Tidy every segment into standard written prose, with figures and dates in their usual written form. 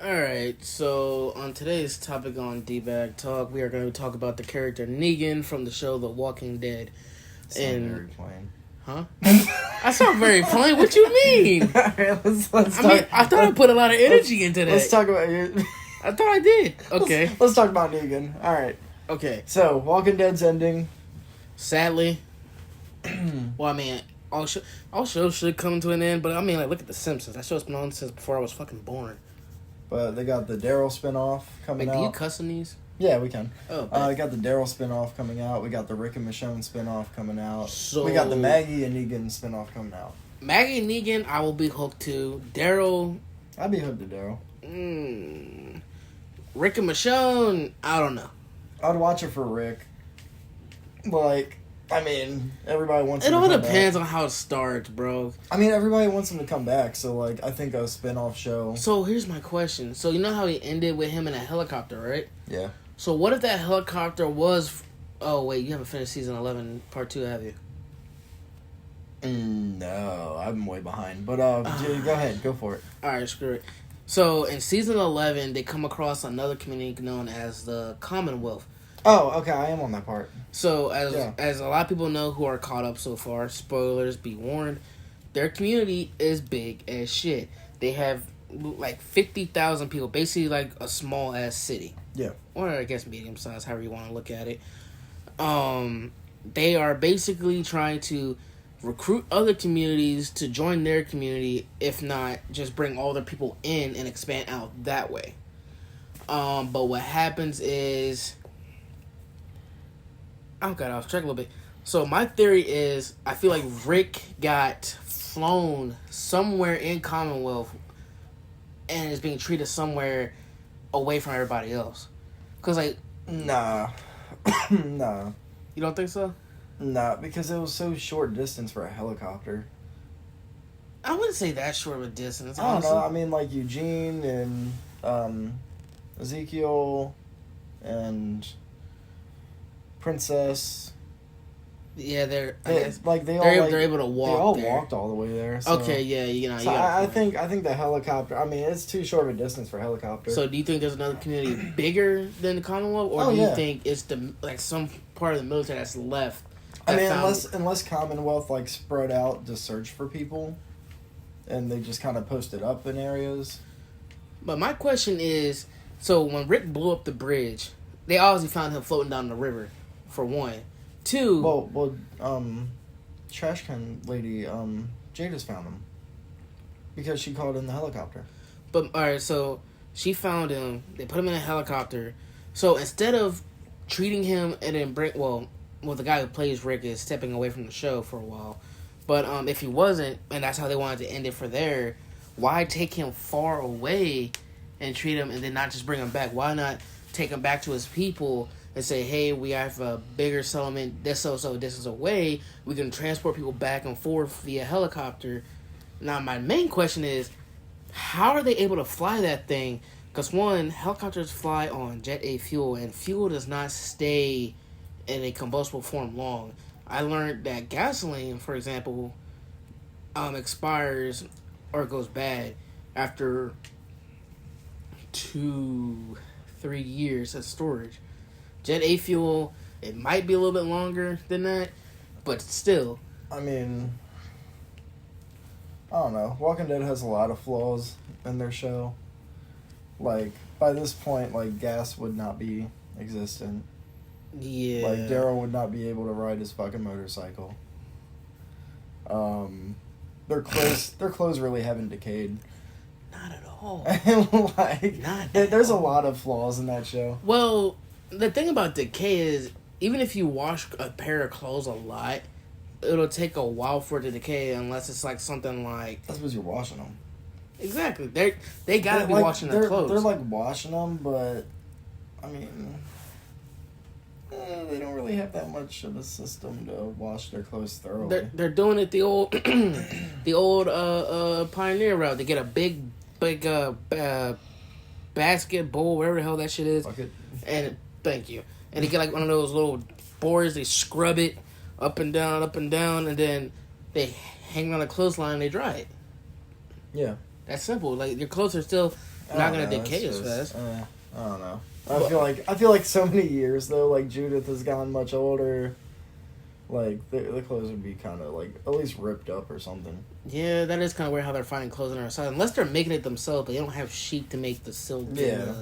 Alright, so on today's topic on D-Bagg Talk, we are going to talk about the character Negan from the show The Walking Dead. Very plain. Huh? I sound very plain. What you mean? Alright, let's talk. I thought I put a lot of energy into that. Let's talk about you. I thought I did. Okay. Let's talk about Negan. Alright. Okay. So, Walking Dead's ending. Sadly. Well, I mean, all shows should come to an end, but I mean, like, look at The Simpsons. That show's been on since before I was fucking born. But they got the Daryl spinoff coming out. Do you cuss in these? Yeah, we can. Oh, we got the Daryl spinoff coming out. We got the Rick and Michonne spinoff coming out. So, we got the Maggie and Negan spinoff coming out. Maggie and Negan, I will be hooked to. Daryl. I'd be hooked to Daryl. Rick and Michonne, I don't know. I'd watch it for Rick. Like, I mean, everybody wants him It to all come depends back. on how it starts, bro. I mean, everybody wants him to come back, so, like, I think a spinoff show. So here's my question. So you know how he ended with him in a helicopter, right? Yeah. So what if that helicopter was... Oh, wait, you haven't finished season 11, part 2, have you? No, I'm way behind. But, go ahead. Go for it. Alright, screw it. So in season 11, they come across another community known as the Commonwealth. Oh, okay, I am on that part. So, as a lot of people know who are caught up so far, spoilers, be warned, their community is big as shit. They have, like, 50,000 people, basically like a small-ass city. Yeah. Or, I guess, medium-sized, however you want to look at it. They are basically trying to recruit other communities to join their community, if not, just bring all their people in and expand out that way. But what happens is... I got off track a little bit. So my theory is, I feel like Rick got flown somewhere in Commonwealth and is being treated somewhere away from everybody else. Cause like, Nah. Nah. You don't think so? Nah, because it was so short distance for a helicopter. I wouldn't say that short of a distance. I don't Honestly. know. I mean, like Eugene and Ezekiel and Princess. Yeah, they're able to walk. They all there. walked all the way there. So. Okay, yeah, you know. So I think the helicopter. I mean, it's too short of a distance for a helicopter. So do you think there's another community bigger than the Commonwealth, or do you think it's some part of the military that's left? I mean, unless Commonwealth like spread out to search for people, and they just kind of posted up in areas. But my question is, so when Rick blew up the bridge, they obviously found him floating down the river, for one. Two... Well, trash can lady, Jada's found him. Because she called in the helicopter. But, alright, so she found him, they put him in a helicopter. So instead of treating him and then the guy who plays Rick is stepping away from the show for a while. But if he wasn't, and that's how they wanted to end it for there, why take him far away and treat him and then not just bring him back? Why not take him back to his people and say, hey, we have a bigger settlement this distance away. We can transport people back and forth via helicopter. Now, my main question is, how are they able to fly that thing? Because, one, helicopters fly on Jet A fuel, and fuel does not stay in a combustible form long. I learned that gasoline, for example, expires or goes bad after 2-3 years of storage. Jet A fuel, it might be a little bit longer than that, but still. I mean, I don't know. Walking Dead has a lot of flaws in their show. Like, by this point, like, gas would not be existent. Yeah. Like, Daryl would not be able to ride his fucking motorcycle. Their clothes really haven't decayed. Not at all. There's a lot of flaws in that show. Well, the thing about decay is, even if you wash a pair of clothes a lot, it'll take a while for it to decay unless it's like something like... That's because you're washing them. Exactly. They gotta be washing their clothes. They're like washing them, but, I mean... they don't really have that much of a system to wash their clothes thoroughly. They're doing it the old pioneer route. They get a big basket, bowl, whatever the hell that shit is. Bucket. And thank you. And they get like one of those little boards. They scrub it up and down, and then they hang it on a clothesline and they dry it. Yeah. That's simple. Like, your clothes are still not gonna decay as fast. I don't know. I feel like so many years though. Like Judith has gotten much older. Like the clothes would be kind of like at least ripped up or something. Yeah, that is kind of weird how they're finding clothes on our side. Unless they're making it themselves, but they don't have sheep to make the silk. Yeah.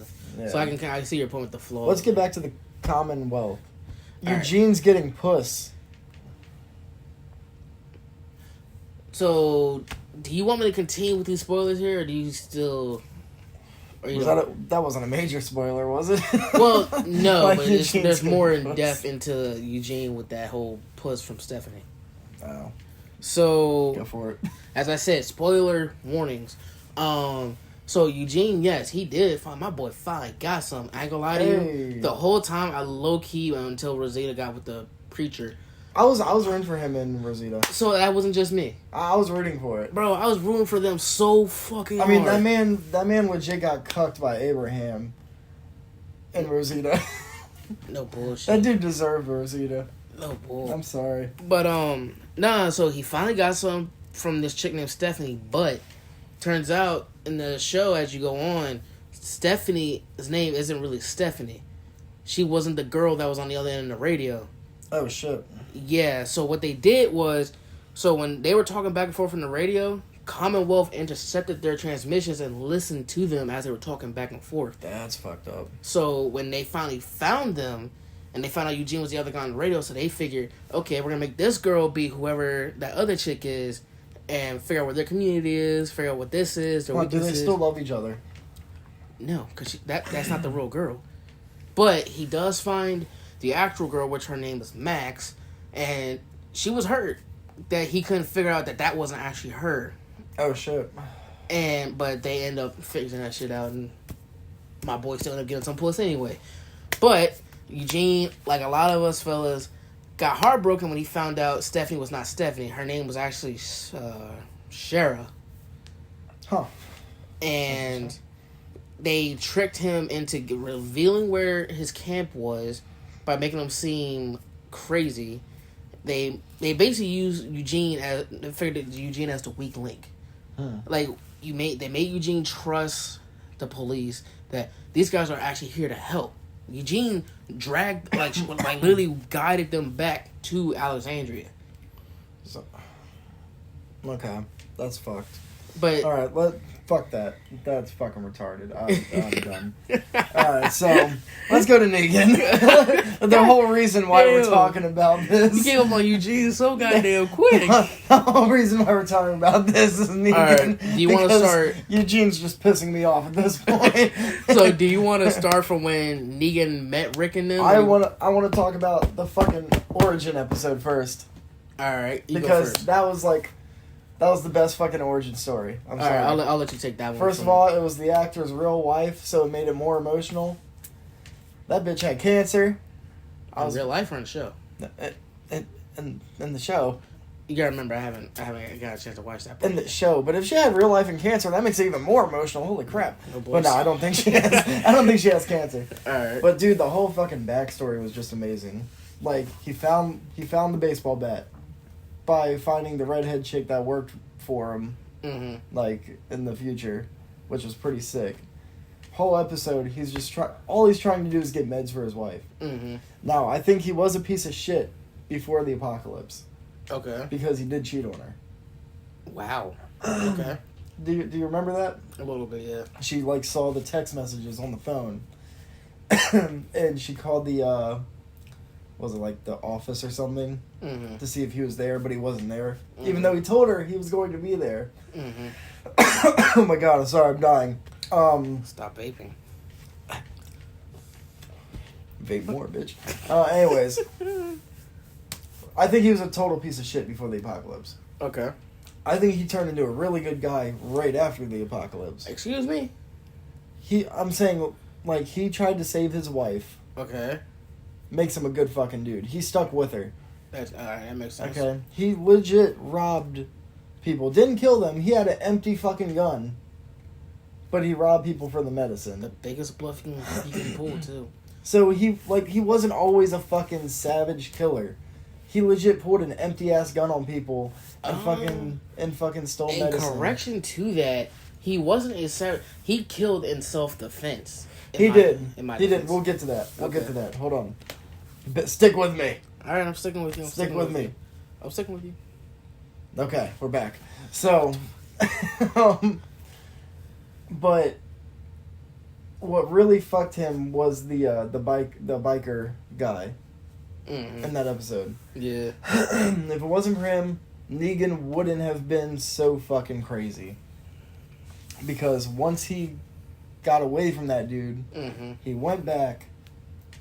So I can see your point with the flow. Let's get back to the Commonwealth. All Eugene's getting puss. So, do you want me to continue with these spoilers here, or do you still? That wasn't a major spoiler, was it? Well, no, like but there's more in depth into Eugene with that whole puss from Stephanie. Oh. So Go for it. As I said, spoiler warnings. So Eugene, yes, he did find my boy finally got some. I ain't gonna lie to you. The whole time I low key until Rosita got with the preacher. I was rooting for him and Rosita. So that wasn't just me. I was rooting for it. Bro, I was rooting for them so fucking hard. I mean, that man legit got cucked by Abraham and Rosita. No bullshit. That dude deserved Rosita. No bull. I'm sorry. But, so he finally got some from this chick named Stephanie, but turns out in the show as you go on, Stephanie's name isn't really Stephanie. She wasn't the girl that was on the other end of the radio. Oh, shit. Yeah, so what they did was, so when they were talking back and forth on the radio, Commonwealth intercepted their transmissions and listened to them as they were talking back and forth. That's fucked up. So when they finally found them, and they found out Eugene was the other guy on the radio, so they figured, okay, we're going to make this girl be whoever that other chick is, and figure out where their community is, figure out what this is, their do they still love each other? No, because that's not the real girl. But he does find the actual girl, which her name is Max, and she was hurt that he couldn't figure out that wasn't actually her. Oh, shit. But they end up figuring that shit out, and my boy still ended up getting some puss anyway. But Eugene, like a lot of us fellas, got heartbroken when he found out Stephanie was not Stephanie. Her name was actually Shara. Huh. And they tricked him into revealing where his camp was by making him seem crazy. They basically used Eugene as the weak link. Like they made Eugene trust the police that these guys are actually here to help. Eugene dragged like literally guided them back to Alexandria. So, okay, that's fucked. But all right, fuck that. That's fucking retarded. I'm done. All right, so let's go to Negan. The whole reason why we're talking about this. You gave up on Eugene so goddamn quick. The whole reason why we're talking about this is Negan. All right, do you want to start? Eugene's just pissing me off at this point. So, do you want to start from when Negan met Rick and them? I want to talk about the fucking origin episode first. All right, because that was the best fucking origin story. I'm sorry. All right, I'll let you take that one. First of all, it was the actor's real wife, so it made it more emotional. That bitch had cancer. In real life or in the show? In the show. You gotta remember, I haven't got a chance to watch that part. In the show, but if she had real life and cancer, that makes it even more emotional. Holy crap! But no, I don't think she has. I don't think she has cancer. All right. But dude, the whole fucking backstory was just amazing. Like he found the baseball bat by finding the redhead chick that worked for him, like in the future, which was pretty sick. Whole episode, he's just all he's trying to do is get meds for his wife. Now, I think he was a piece of shit before the apocalypse. Okay. Because he did cheat on her. Wow. Okay. Do you remember that? A little bit, yeah. She saw the text messages on the phone, and she called the was it the office or something to see if he was there, but he wasn't there, even though he told her he was going to be there. Oh my god! I'm sorry, I'm dying. Stop vaping. Vape more, bitch. Anyways, I think he was a total piece of shit before the apocalypse. Okay. I think he turned into a really good guy right after the apocalypse. Excuse me? I'm saying, he tried to save his wife. Okay. Makes him a good fucking dude. He stuck with her. That makes sense. Okay. He legit robbed people. Didn't kill them. He had an empty fucking gun. But he robbed people for the medicine. The biggest bluff he can pull, too. So he wasn't always a fucking savage killer. He legit pulled an empty ass gun on people and fucking stole medicine. In correction to that, he wasn't a he killed in self-defense. He did. He did. We'll get to that. We'll get to that. Hold on. Stick with me. All right, I'm sticking with you. Stick with me. I'm sticking with you. Okay, we're back. So, but what really fucked him was the biker guy in that episode. Yeah. If it wasn't for him, Negan wouldn't have been so fucking crazy. Because once he got away from that dude, he went back,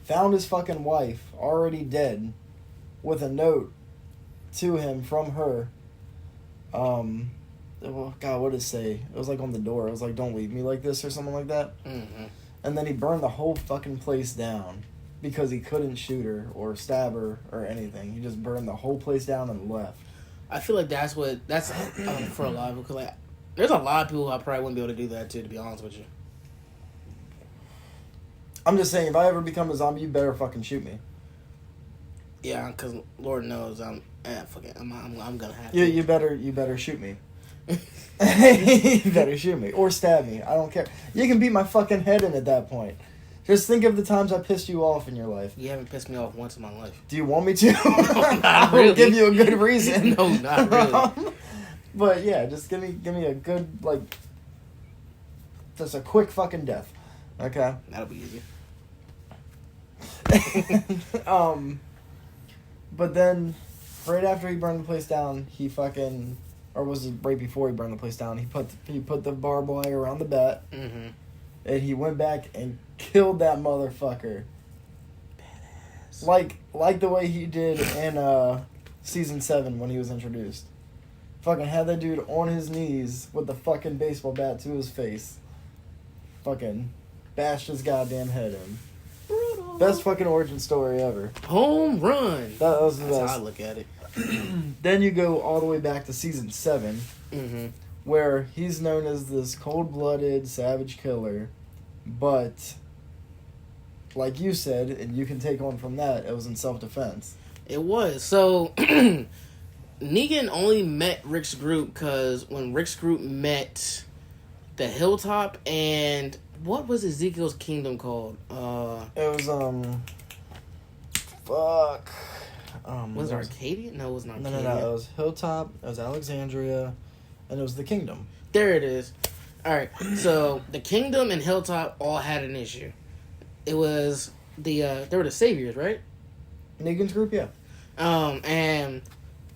found his fucking wife already dead, with a note to him from her. Well, God, what did it say? It was like on the door. It was like, "Don't leave me like this" or something like that. And then he burned the whole fucking place down because he couldn't shoot her or stab her or anything. He just burned the whole place down and left. I feel like that's for a lot of people. Because like, there's a lot of people I probably wouldn't be able to do that to be honest with you. I'm just saying, if I ever become a zombie, you better fucking shoot me. Yeah, because Lord knows I'm gonna have to. You better shoot me. You better shoot me or stab me. I don't care. You can beat my fucking head in at that point. Just think of the times I pissed you off in your life. You haven't pissed me off once in my life. Do you want me to? No, not really. I'll give you a good reason. No, not really. But yeah, just give me a good, like, just a quick fucking death. Okay? That'll be easy. But then, right after he burned the place down, he fucking, or was it right before he burned the place down? He put the barbed wire around the bat, and he went back and killed that motherfucker. Badass. Like the way he did in season 7 when he was introduced. Fucking had that dude on his knees with the fucking baseball bat to his face. Fucking bashed his goddamn head in. Brutal. Best fucking origin story ever. Home run. That was the best. That's how I look at it. Then you go all the way back to season 7, where he's known as this cold-blooded savage killer, but like you said, and you can take on from that, it was in self-defense. It was. So Negan only met Rick's group because when Rick's group met the Hilltop and what was Ezekiel's kingdom called? It was fuck. Was it Arcadia? No, it was not Arcadia. No. It was Hilltop, it was Alexandria, and it was the Kingdom. There it is. Alright, so the Kingdom and Hilltop all had an issue. It was they were the Saviors, right? Negan's group, yeah. And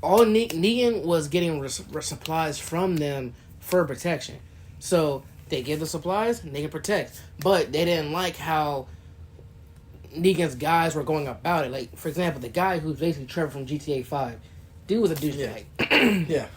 all Negan was getting supplies from them for protection. So they give the supplies, Negan protects. But they didn't like how Negan's guys were going about it. Like, for example, the guy who's basically Trevor from GTA 5. Dude was a douchebag. Yeah.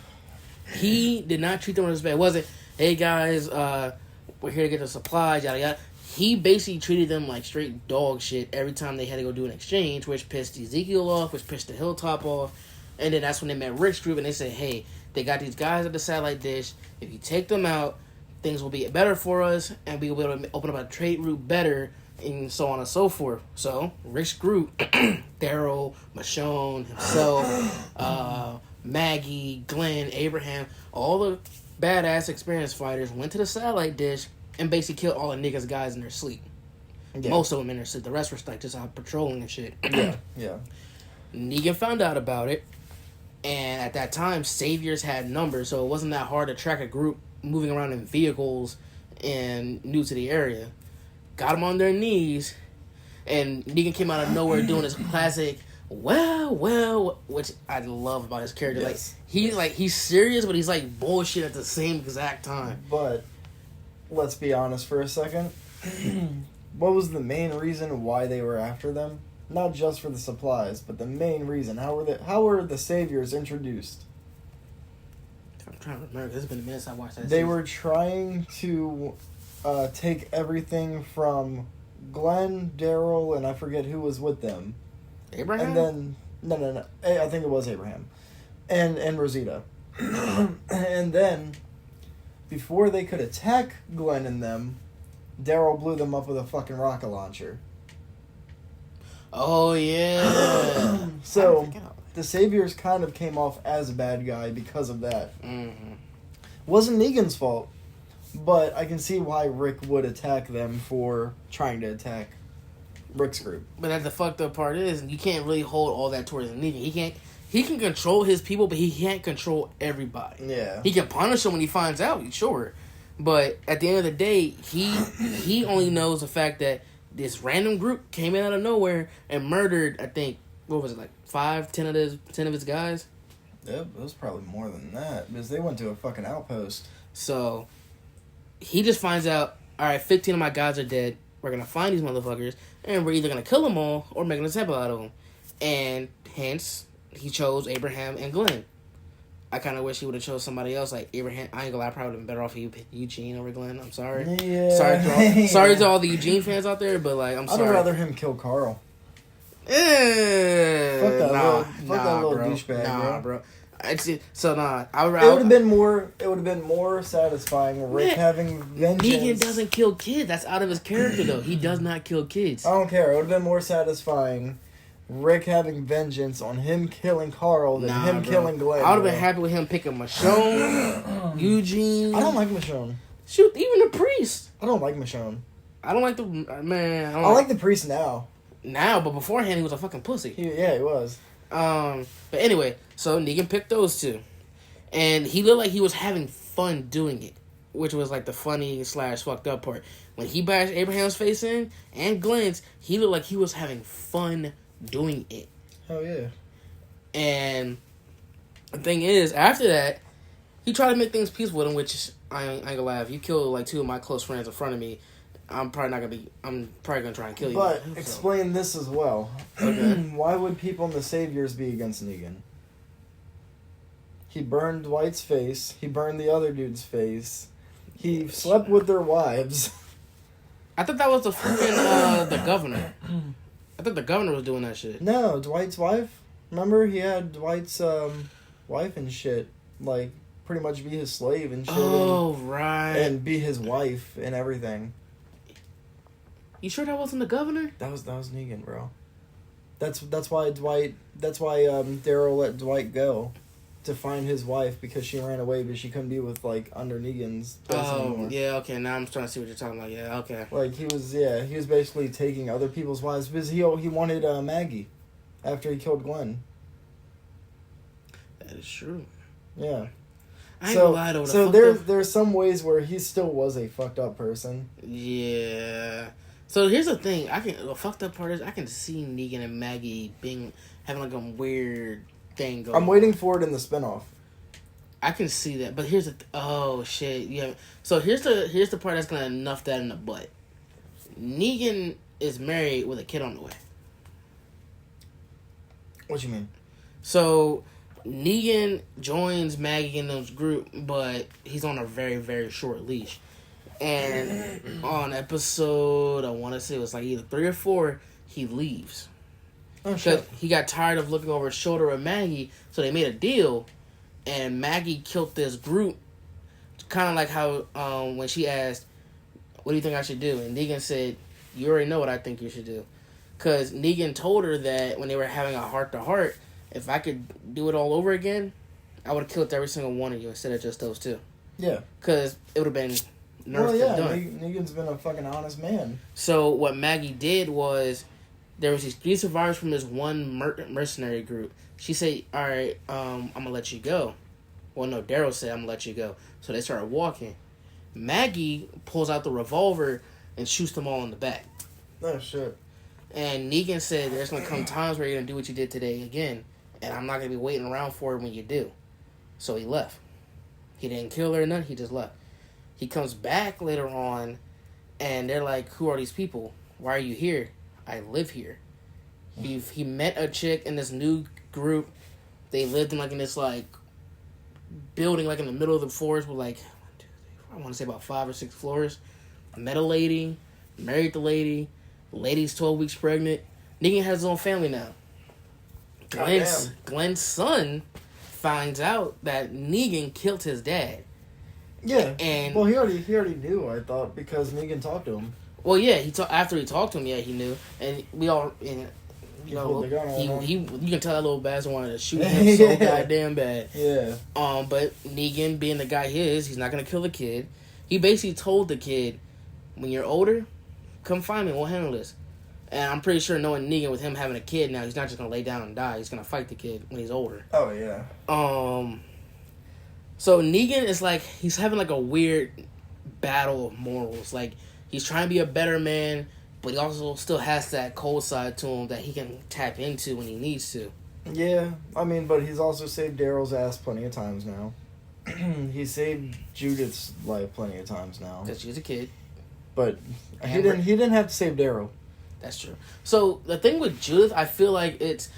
He did not treat them with respect. It wasn't, hey guys, we're here to get the supplies, yada yada. He basically treated them like straight dog shit every time they had to go do an exchange, which pissed Ezekiel off, which pissed the Hilltop off. And then that's when they met Rick's group and they said, hey, they got these guys at the satellite dish. If you take them out, things will be better for us and we will be able to open up a trade route better and so on and so forth. So, Rick's group, Daryl, Michonne, himself, Maggie, Glenn, Abraham, all the badass experienced fighters went to the satellite dish and basically killed all the niggas guys in their sleep. Yeah. Most of them in their sleep. The rest were like just out patrolling and shit. Yeah. Negan found out about it, and at that time, Saviors had numbers, so it wasn't that hard to track a group moving around in vehicles and new to the area. Got them on their knees, and Negan came out of nowhere doing his classic, well, which I love about his character. Yes. He's serious, but he's like bullshit at the same exact time. But let's be honest for a second. What was the main reason why they were after them? Not just for the supplies, but the main reason. How were the Saviors introduced? I'm trying to remember. It's been a minute since I watched that. They were trying to take everything from Glenn, Daryl, and I forget who was with them. Abraham? And then no. I think it was Abraham, and Rosita. And then before they could attack Glenn and them, Daryl blew them up with a fucking rocket launcher. Oh, yeah. So, the Saviors kind of came off as a bad guy because of that. Mm-hmm. Wasn't Negan's fault. But I can see why Rick would attack them for trying to attack Rick's group. But that's the fucked up part is, you can't really hold all that towards Negan. He can control his people, but he can't control everybody. Yeah. He can punish them when he finds out, sure. But at the end of the day, he only knows the fact that this random group came in out of nowhere and murdered, I think, what was it, like 10 of his guys? Yep, it was probably more than that, because they went to a fucking outpost. So, he just finds out, alright, 15 of my guys are dead. We're going to find these motherfuckers, and we're either going to kill them all or make an example out of them. And hence, he chose Abraham and Glenn. I kind of wish he would have chose somebody else, like Abraham. I ain't gonna lie, I probably would have been better off if he picked Eugene over Glenn. I'm sorry. Yeah. Sorry to all the Eugene fans out there, but like, I'm sorry. I'd rather him kill Carl. Fuck that little bro. douchebag, bro. I would. It would have been more. It would have been more satisfying. Rick having vengeance. Negan doesn't kill kids. That's out of his character, though. He does not kill kids. I don't care. It would have been more satisfying. Rick having vengeance on him killing Carl than him killing Glenn. I would have been happy with him picking Michonne, Eugene. I don't like Michonne. Shoot, even the priest. I don't like Michonne. I don't like the man. I like the priest now. But beforehand he was a fucking pussy. He was. But anyway, so Negan picked those two, and he looked like he was having fun doing it, which was like the funny / fucked up part. When he bashed Abraham's face in and Glenn's, he looked like he was having fun doing it. Oh yeah. And the thing is, after that, he tried to make things peaceful with him, which I ain't gonna lie. If you kill like two of my close friends in front of me, I'm probably gonna try and kill you. But explain this as well. Okay. Why would people in the Saviors be against Negan? He burned Dwight's face. He burned the other dude's face. He slept with their wives. I thought that was the freaking the governor. I thought the governor was doing that shit. No, Dwight's wife. Remember, he had Dwight's wife and shit. Like, pretty much be his slave and shit. Oh, right. And be his wife and everything. You sure that wasn't the governor? That was Negan, bro. That's why Daryl let Dwight go to find his wife, because she ran away, but she couldn't be with like under Negan's place anymore. Yeah, okay. Now I'm trying to see what you're talking about. Yeah, okay. Like he was basically taking other people's wives because he wanted Maggie after he killed Glenn. That is true. Yeah. I ain't gonna lie though. So there's some ways where he still was a fucked up person. Yeah. So here's the thing. The fucked up part is I can see Negan and Maggie having like a weird thing going. I'm waiting for it in the spinoff. I can see that, but here's the oh shit. Yeah. So here's the part that's gonna nuff that in the butt. Negan is married with a kid on the way. What you mean? So Negan joins Maggie in those group, but he's on a very, very short leash. And on episode, I want to say it was like either 3 or 4, he leaves. Oh shit! He got tired of looking over his shoulder at Maggie, so they made a deal, and Maggie killed this group. Kind of like how when she asked, "What do you think I should do?" and Negan said, "You already know what I think you should do," because Negan told her that when they were having a heart-to-heart, if I could do it all over again, I would have killed every single one of you instead of just those 2. Yeah, because it would have been nerfed and done. Negan's been a fucking honest man. So what Maggie did was, there was these 3 survivors from this one mercenary group. She said, "All right, I'm gonna let you go." Well, no, Daryl said, "I'm gonna let you go." So they started walking. Maggie pulls out the revolver and shoots them all in the back. Oh shit! And Negan said, "There's gonna come times where you're gonna do what you did today again, and I'm not gonna be waiting around for it when you do." So he left. He didn't kill her or nothing. He just left. He comes back later on, and they're like, "Who are these people? Why are you here?" "I live here." He met a chick in this new group. They lived in this building in the middle of the forest with I want to say about 5 or 6 floors. I met a lady, married the lady. The lady's 12 weeks pregnant. Negan has his own family now. Glenn's son finds out that Negan killed his dad. Yeah, and he already knew. I thought, because Negan talked to him. Well, yeah, after he talked to him, yeah, he knew, and we all, you can tell that little bastard wanted to shoot him so goddamn bad. Yeah. But Negan, being the guy he is, he's not gonna kill the kid. He basically told the kid, when you're older, come find me, we'll handle this. And I'm pretty sure knowing Negan, with him having a kid now, he's not just going to lay down and die. He's going to fight the kid when he's older. Oh, yeah. So Negan is like, he's having like a weird battle of morals. Like, he's trying to be a better man, but he also still has that cold side to him that he can tap into when he needs to. Yeah, I mean, but he's also saved Daryl's ass plenty of times now. He saved Judith's life plenty of times now. Because she's a kid. But he didn't have to save Daryl. That's true. So the thing with Judith, I feel like it's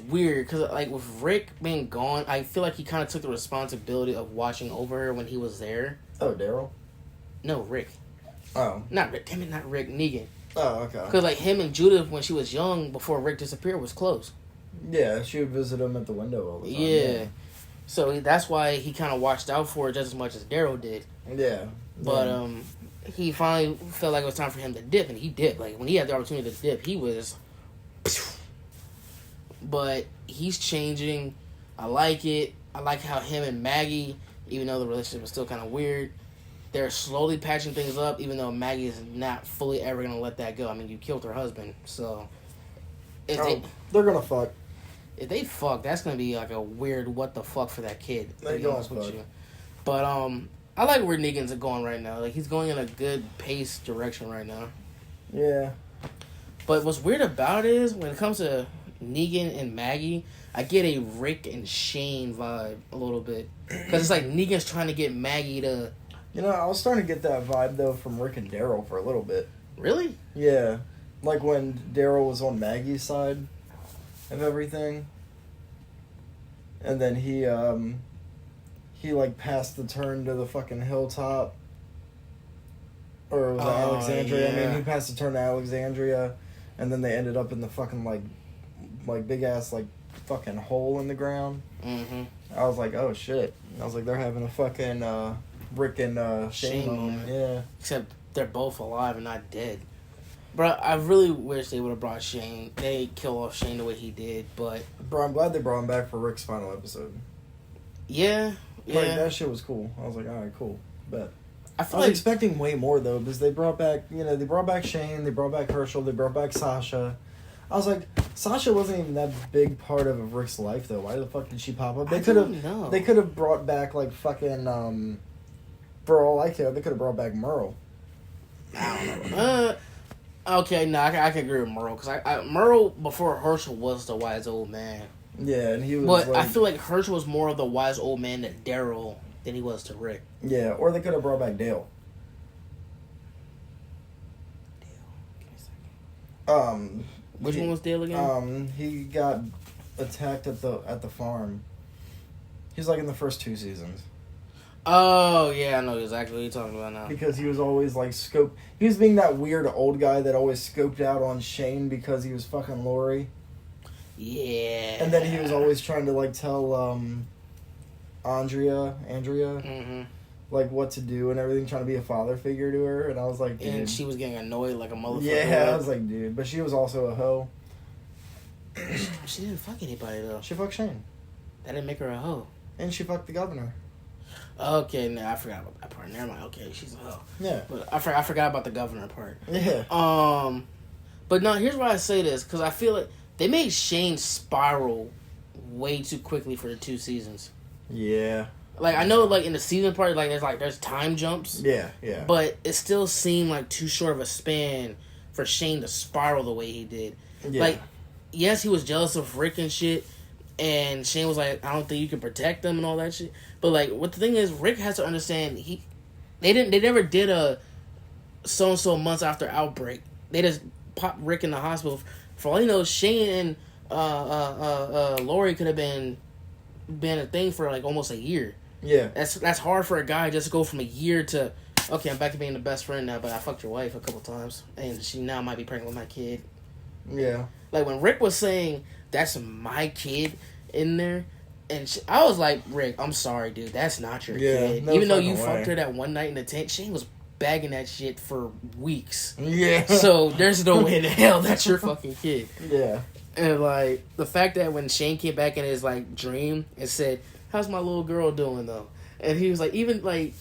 weird because like with Rick being gone, I feel like he kind of took the responsibility of watching over her when he was there. Oh, Daryl? No, Rick. Oh, Not Rick. Damn it, not Rick. Negan. oh, okay. Because like him and Judith when she was young before Rick disappeared was close. Yeah, she would visit him at the window all the time. Yeah. So that's why he kind of watched out for her just as much as Daryl did. Yeah. But he finally felt like it was time for him to dip, and he dipped. Like, when he had the opportunity to dip, he was... But he's changing. I like it. I like how him and Maggie, even though the relationship is still kind of weird, they're slowly patching things up, even though Maggie is not fully ever going to let that go. I mean, you killed her husband, so... They're going to fuck. If they fuck, that's going to be like a weird what the fuck for that kid. They to be don't honest with fuck. you. But, I like where Negan's going right now. Like, he's going in a good pace direction right now. Yeah. But what's weird about it is, when it comes to Negan and Maggie, I get a Rick and Shane vibe a little bit. Because it's like Negan's trying to get Maggie to... You know, I was starting to get that vibe, though, from Rick and Daryl for a little bit. Really? Yeah. Like when Daryl was on Maggie's side of everything. And then he like passed the turn to the fucking hilltop. Or was it Alexandria? Yeah. I mean, he passed the turn to Alexandria, and then they ended up in the fucking like big ass like fucking hole in the ground. Mm-hmm. I was like, oh shit. I was like, they're having a fucking Rick and Shane moment. Yeah. Except they're both alive and not dead. Bro, I really wish they would have brought Shane. They kill off Shane the way he did, but... Bro, I'm glad they brought him back for Rick's final episode. Yeah. Like, that shit was cool. I was like, alright, cool. Bet. I I was expecting way more, though, because they brought back Shane, they brought back Herschel, they brought back Sasha. I was like, Sasha wasn't even that big part of Rick's life, though. Why the fuck did she pop up? They could have brought back, like, fucking, for all I care, they could have brought back Merle. I don't know. Okay, no, I can agree with Merle, because Merle, before Herschel, was the wise old man. Yeah, and he was But I feel like Herschel was more of the wise old man to Daryl than he was to Rick. Yeah, or they could have brought back Dale. Which one was Dale again? He got attacked at the farm. He's like in the first 2 seasons. Oh, yeah, I know exactly what you're talking about now. Because he was always like he was being that weird old guy that always scoped out on Shane because he was fucking Lori. Yeah. And then he was always trying to like tell Andrea, mm-hmm. like what to do and everything, trying to be a father figure to her, and I was like, dude. And she was getting annoyed like a motherfucker. Yeah, I was like, dude. But she was also a hoe. She didn't fuck anybody, though. She fucked Shane. That didn't make her a hoe. And she fucked the governor. Okay, no, I forgot about that part. Never mind. Okay, she's a hoe. Yeah. But I forgot about the governor part. Yeah. But no, here's why I say this, because I feel like they made Shane spiral way too quickly for the 2 seasons. Yeah. Like, I know, like, in the season part, there's time jumps. Yeah, yeah. But it still seemed like too short of a span for Shane to spiral the way he did. Yeah. Like, yes, he was jealous of Rick and shit, and Shane was like, I don't think you can protect them and all that shit. But, like, what the thing is, Rick has to understand, they never did a so-and-so months after outbreak. They just popped Rick in the hospital. For all you know, Shane and Lori could have been a thing for, like, almost a year. Yeah. That's hard for a guy just to go from a year to, okay, I'm back to being the best friend now, but I fucked your wife a couple times, and she now might be pregnant with my kid. Yeah. Like, when Rick was saying, that's my kid in there, and I was like, Rick, I'm sorry, dude, that's not your kid. No Even though you way. fucked her that one night in the tent, Shane was bagging that shit for weeks. Yeah. So, there's no way in hell that's your fucking kid. Yeah. And, like, the fact that when Shane came back in his, like, dream and said, how's my little girl doing, though? And he was like, even, like,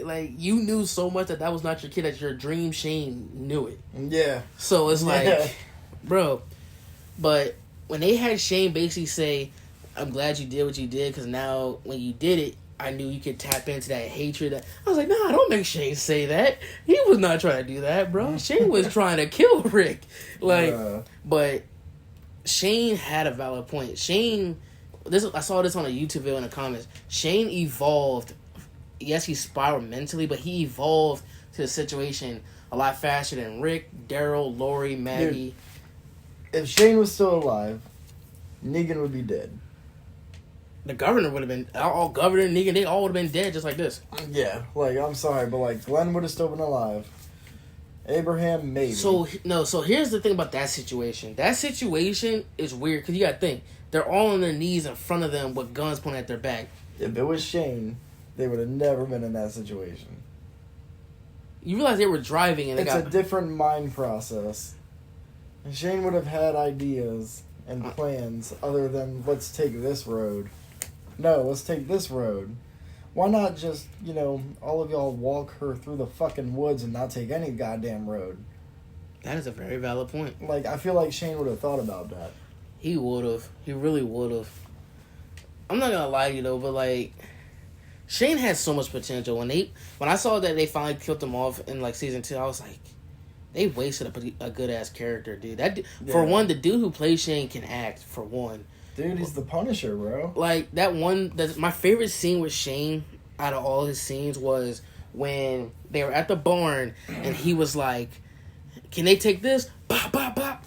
like you knew so much that was not your kid, that your dream Shane knew it. Yeah. So it's like, bro. But when they had Shane basically say, "I'm glad you did what you did, because now when you did it, I knew you could tap into that hatred." I was like, nah, don't make Shane say that. He was not trying to do that, bro. Shane was trying to kill Rick. Like, but Shane had a valid point. Shane, I saw this on a YouTube video in the comments. Shane evolved. Yes, he spiraled mentally, but he evolved to the situation a lot faster than Rick, Daryl, Lori, Maggie. Dude, if Shane was still alive, Negan would be dead. The governor would have been, all governor and Negan, they all would have been dead just like this. Yeah, like, I'm sorry, but, like, Glenn would have still been alive. Abraham, maybe. So here's the thing about that situation. That situation is weird, because you gotta think, they're all on their knees in front of them with guns pointed at their back. If it was Shane, they would have never been in that situation. You realize they were driving and it's a different mind process. And Shane would have had ideas and plans other than, let's take this road. No, let's take this road. Why not just, all of y'all walk her through the fucking woods and not take any goddamn road? That is a very valid point. Like, I feel like Shane would have thought about that. He would have. He really would have. I'm not gonna lie to you though, but like, Shane has so much potential. When I saw that they finally killed him off in like season 2, I was like, they wasted a good ass character, dude. For one, the dude who plays Shane can act. For one. Dude, he's the Punisher, bro. Like, my favorite scene with Shane out of all his scenes was when they were at the barn and he was like, "Can they take this? Bop, bop, bop.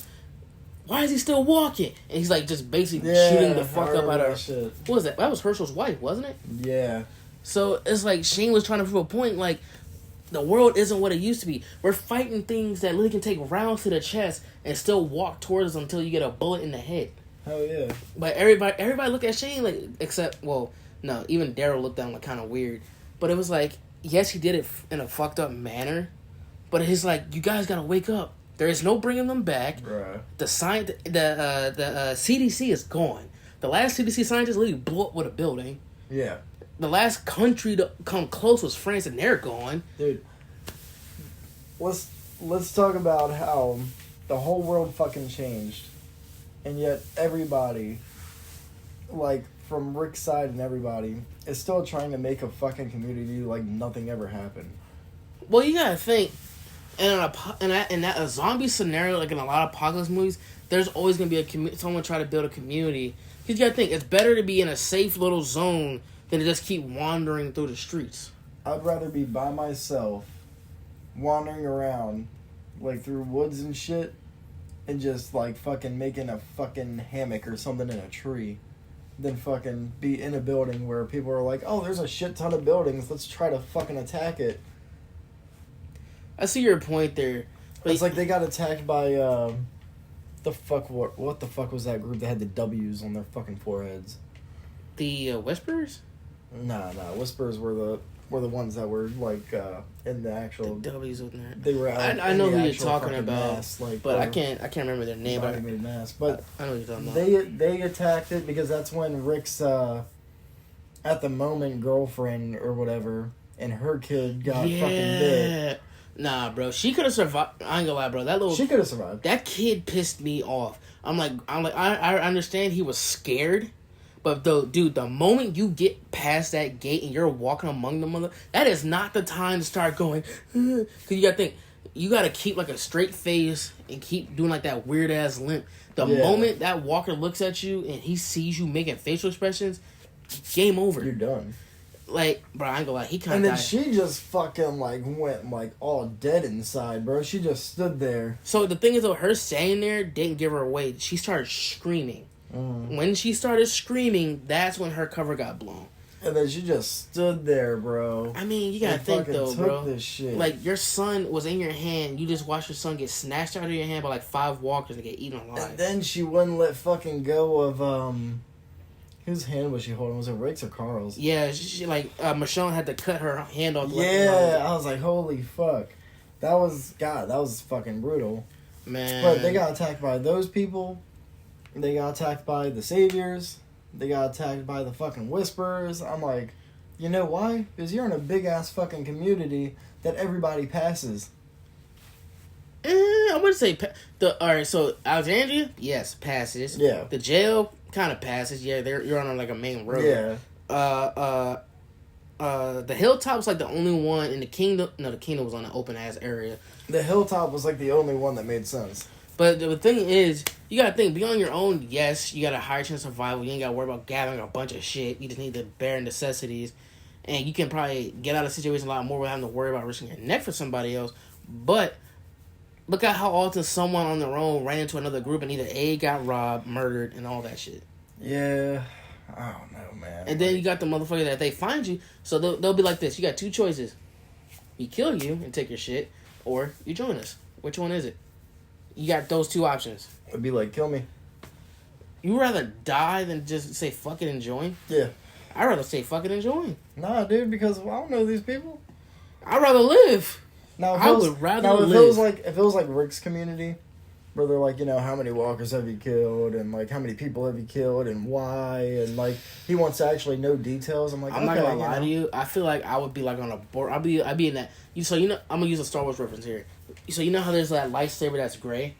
Why is he still walking?" And he's like just basically shooting the fuck up out of shit. What was that? That was Herschel's wife, wasn't it? Yeah. So it's like Shane was trying to prove a point, like, the world isn't what it used to be. We're fighting things that literally can take rounds to the chest and still walk towards us until you get a bullet in the head. Hell yeah. But everybody looked at Shane like, except, well, no, even Daryl looked at him like kind of weird. But it was like, yes, he did it in a fucked up manner, but it's like, you guys gotta wake up. There is no bringing them back. Bruh. The CDC is gone. The last CDC scientist literally blew up with a building. Yeah. The last country to come close was France, and they're gone. Dude, let's talk about how the whole world fucking changed. And yet everybody, like, from Rick's side and everybody, is still trying to make a fucking community like nothing ever happened. Well, you gotta think, in a zombie scenario, like in a lot of apocalypse movies, there's always gonna be someone try to build a community. Because you gotta think, it's better to be in a safe little zone than to just keep wandering through the streets. I'd rather be by myself, wandering around, like, through woods and shit, and just, like, fucking making a fucking hammock or something in a tree, than fucking be in a building where people are like, oh, there's a shit ton of buildings, let's try to fucking attack it. I see your point there. But it's like they got attacked by, what the fuck was that group that had the W's on their fucking foreheads? The Whisperers? Nah, Whisperers were the ones that were, like, in the actual... The W's on there. They were out I know who you're talking about, mass, like, but I can't remember their name. But I know what you're talking about. They attacked it because that's when Rick's, at the moment, girlfriend or whatever, and her kid got fucking bit. Nah, bro, she could have survived. I ain't gonna lie, bro. She could have survived. That kid pissed me off. I understand he was scared. But dude, the moment you get past that gate and you're walking among them, that is not the time to start going. Because you gotta think, you gotta keep like a straight face and keep doing like that weird ass limp. The moment that walker looks at you and he sees you making facial expressions, game over. You're done. Like, bro, I ain't gonna lie, he kind of. And then she just fucking like went like all dead inside, bro. She just stood there. So the thing is, though, her staying there didn't give her away. She started screaming. When she started screaming, that's when her cover got blown. And then she just stood there, bro. I mean, you gotta think though, bro. This shit. Like, your son was in your hand. You just watched your son get snatched out of your hand by like 5 walkers and get eaten alive. And then she wouldn't let fucking go of whose hand was she holding? Was it Rick's or Carl's? Yeah, she like Michonne had to cut her hand off. Yeah, I was like, holy fuck, that was fucking brutal, man. But they got attacked by those people. They got attacked by the Saviors. They got attacked by the fucking Whisperers. I'm like, You know why? Because you're in a big-ass fucking community that everybody passes. I wouldn't say... Alright, so Alexandria, yes, passes. Yeah. The jail kind of passes. Yeah, you're on like a main road. Yeah. The Hilltop's like the only one in the Kingdom... No, the Kingdom was on an open-ass area. The Hilltop was like the only one that made sense. But the thing is, you gotta think, be on your own, yes, you got a higher chance of survival. You ain't gotta worry about gathering a bunch of shit. You just need the bare necessities. And you can probably get out of the situation a lot more without having to worry about risking your neck for somebody else. But look at how often someone on their own ran into another group and either A, got robbed, murdered, and all that shit. Yeah. I don't know, man. And then you got the motherfucker that they find you, so they'll be like this. You got two choices. We kill you and take your shit, or you join us. Which one is it? You got those two options. It'd be like, kill me. You rather die than just say fuck it and join? Yeah. I'd rather say fuck it and join. Nah, dude, because I don't know these people. I'd rather live. Now, I would rather live. If it was like Rick's community, where they're like, you know, how many walkers have you killed, and like how many people have you killed, and why, and like he wants to actually know details. I'm like, I'm not gonna lie to you. I feel like I would be like on a board. I'd be in that. So you know, I'm gonna use a Star Wars reference here. So you know how there's that lightsaber that's gray?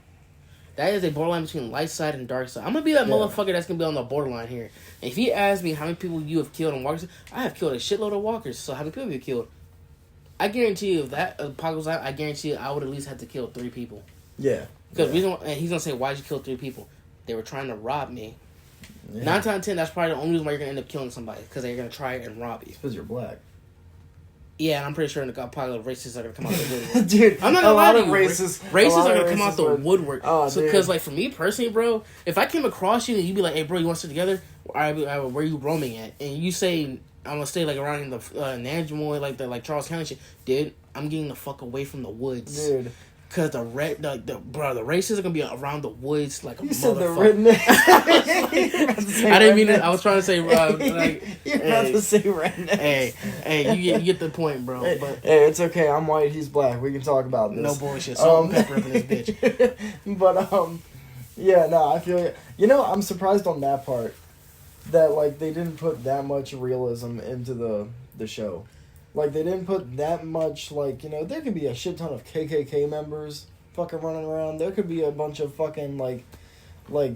That is a borderline between light side and dark side. I'm gonna be that motherfucker that's gonna be on the borderline here. And if you ask me how many people you have killed in walkers, I have killed a shitload of walkers. So how many people have you killed? I guarantee you, if that apocalypse, I guarantee you, I would at least have to kill 3 people. Yeah. Because and he's gonna say, "Why'd you kill 3 people?" They were trying to rob me. Yeah. 9 times out of 10, that's probably the only reason why you're gonna end up killing somebody, because they're gonna try and rob you. Because you're black. Yeah, and I'm pretty sure in the apocalypse, racists are gonna come out the woodwork. Dude, I'm not gonna lie to you. Racists are gonna come out the woodwork. Oh, so, because like for me personally, bro, if I came across you and you'd be like, "Hey, bro, you want to sit together?" Where are you roaming at? And you say, "I'm gonna stay like around in the Nanjamoy, like Charles County shit." Dude, I'm getting the fuck away from the woods. Dude. Cause the racists are gonna be around the woods like a you said the redneck. I didn't mean it. I was trying to say you're about to say redneck. Hey, you get the point, bro. But hey, it's okay. I'm white. He's black. We can talk about this. No bullshit. Salt and pepper up in this bitch. But yeah, no, I feel it. You know, I'm surprised on that part that like they didn't put that much realism into the show. Like, they didn't put that much, like, you know, there could be a shit ton of KKK members fucking running around. There could be a bunch of fucking, like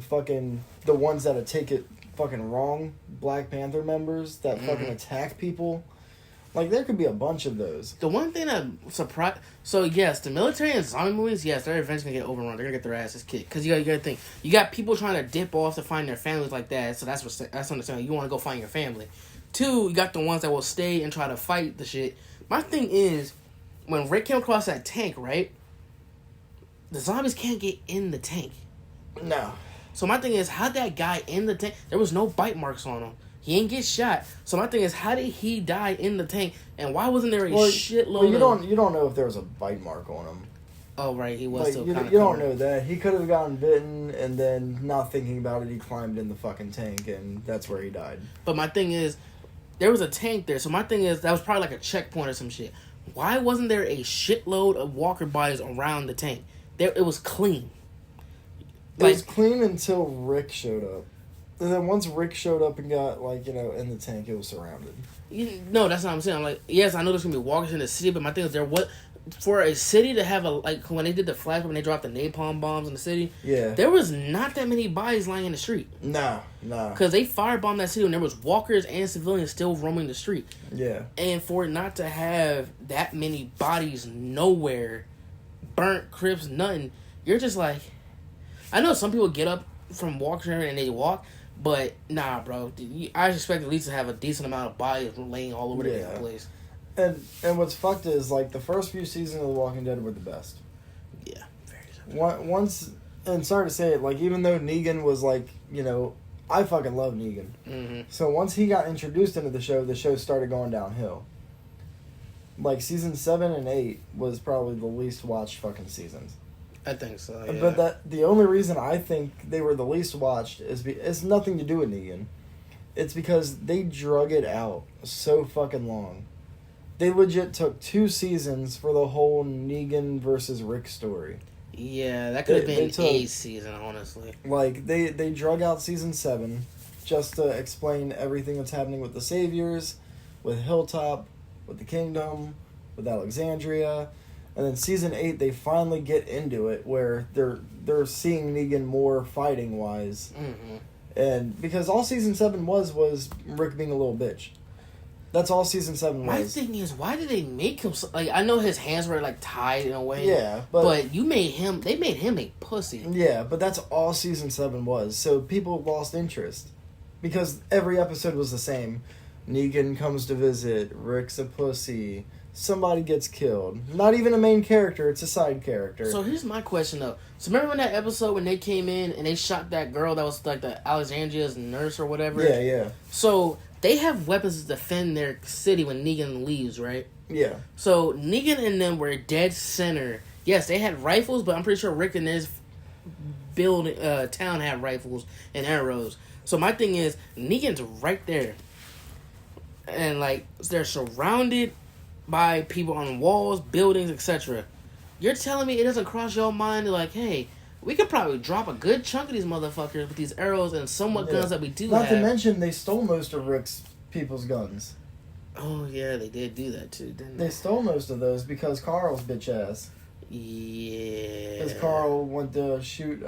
fucking, the ones that take it fucking wrong, Black Panther members that fucking attack people. Like, there could be a bunch of those. The one thing that surprised... So, yes, the military and zombie movies, yes, they're eventually going to get overrun. They're going to get their asses kicked. Because you got to think, you got people trying to dip off to find their families like that, so that's understandable. You want to go find your family. 2, you got the ones that will stay and try to fight the shit. My thing is, when Rick came across that tank, right? The zombies can't get in the tank. No. So my thing is, how'd that guy in the tank... There was no bite marks on him. He ain't get shot. So my thing is, how did he die in the tank? And why wasn't there a shitload of... You don't know if there was a bite mark on him. Oh, right. He was still kind of... You don't know that. He could have gotten bitten, and then, not thinking about it, he climbed in the fucking tank, and that's where he died. But my thing is... There was a tank there, so my thing is, that was probably like a checkpoint or some shit. Why wasn't there a shitload of walker bodies around the tank? It was clean. It was clean until Rick showed up. And then once Rick showed up and got, like, you know, in the tank, it was surrounded. No, that's not what I'm saying. I'm like, yes, I know there's going to be walkers in the city, but my thing is, for a city to have when they did the flash, when they dropped the napalm bombs in the city, there was not that many bodies lying in the street. No. Because they firebombed that city when there was walkers and civilians still roaming the street. Yeah. And for it not to have that many bodies nowhere, burnt, crips, nothing, you're just like... I know some people get up from walking and they walk, but nah, bro. I expect at least to have a decent amount of bodies laying all over the place. And what's fucked is, like, the first few seasons of The Walking Dead were the best. Yeah, very good. Once, and sorry to say it, like, even though Negan was, like, you know, I fucking love Negan. Mm-hmm. So once he got introduced into the show started going downhill. Like, season 7 and 8 was probably the least watched fucking seasons. I think so, yeah. But the only reason I think they were the least watched is it's nothing to do with Negan. It's because they drug it out so fucking long. They legit took 2 seasons for the whole Negan versus Rick story. Yeah, that could have been a season, honestly. Like, they drug out season 7 just to explain everything that's happening with the Saviors, with Hilltop, with the Kingdom, with Alexandria. And then season 8, they finally get into it where they're seeing Negan more fighting wise, and because all season 7 was Rick being a little bitch. That's all season 7 was. My thing is, why did they make him like? I know his hands were like tied in a way. Yeah, but they made him a pussy. Yeah, but that's all season 7 was. So people lost interest because every episode was the same. Negan comes to visit. Rick's a pussy. Somebody gets killed. Not even a main character, it's a side character. So here's my question though. So remember in that episode when they came in and they shot that girl that was like the Alexandria's nurse or whatever? Yeah. So they have weapons to defend their city when Negan leaves, right? Yeah. So Negan and them were dead center. Yes, they had rifles, but I'm pretty sure Rick and his town had rifles and arrows. So my thing is, Negan's right there. And like they're surrounded by people on walls, buildings, etc. You're telling me it doesn't cross your mind to like, hey, we could probably drop a good chunk of these motherfuckers with these arrows and somewhat guns that we do have. Not to mention, they stole most of Rick's people's guns. Oh, yeah, they did do that too, didn't they? They stole most of those because Carl's bitch ass. Yeah. Because Carl went to shoot,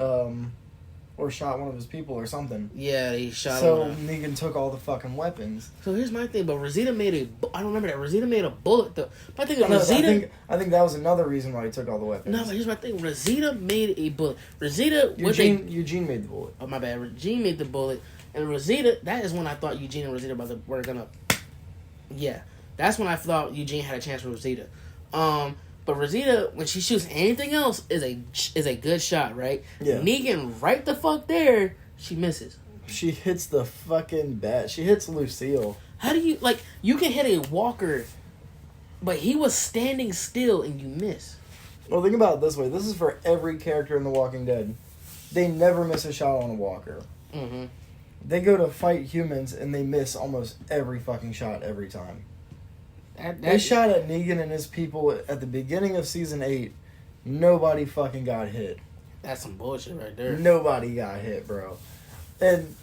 or shot one of his people or something. Yeah, he shot so him. Negan took all the fucking weapons. So here's my thing, but Rosita I don't remember that. Rosita made a bullet, though. My thing is, Rosita... I think that was another reason why he took all the weapons. No, but here's my thing. Rosita made a bullet. Rosita... Eugene made the bullet. Oh, my bad. Eugene made the bullet. And Rosita... That is when I thought Eugene and Rosita were gonna... Yeah. That's when I thought Eugene had a chance with Rosita. But Rosita, when she shoots anything else, is a good shot, right? Yeah. Negan, right the fuck there, she misses. She hits the fucking bat. She hits Lucille. How do you... Like, you can hit a walker, but he was standing still and you miss. Well, think about it this way. This is for every character in The Walking Dead. They never miss a shot on a walker. Mm-hmm. They go to fight humans and they miss almost every fucking shot every time. They shot at Negan and his people at the beginning of season 8. Nobody fucking got hit. That's some bullshit right there. Nobody got hit, bro. And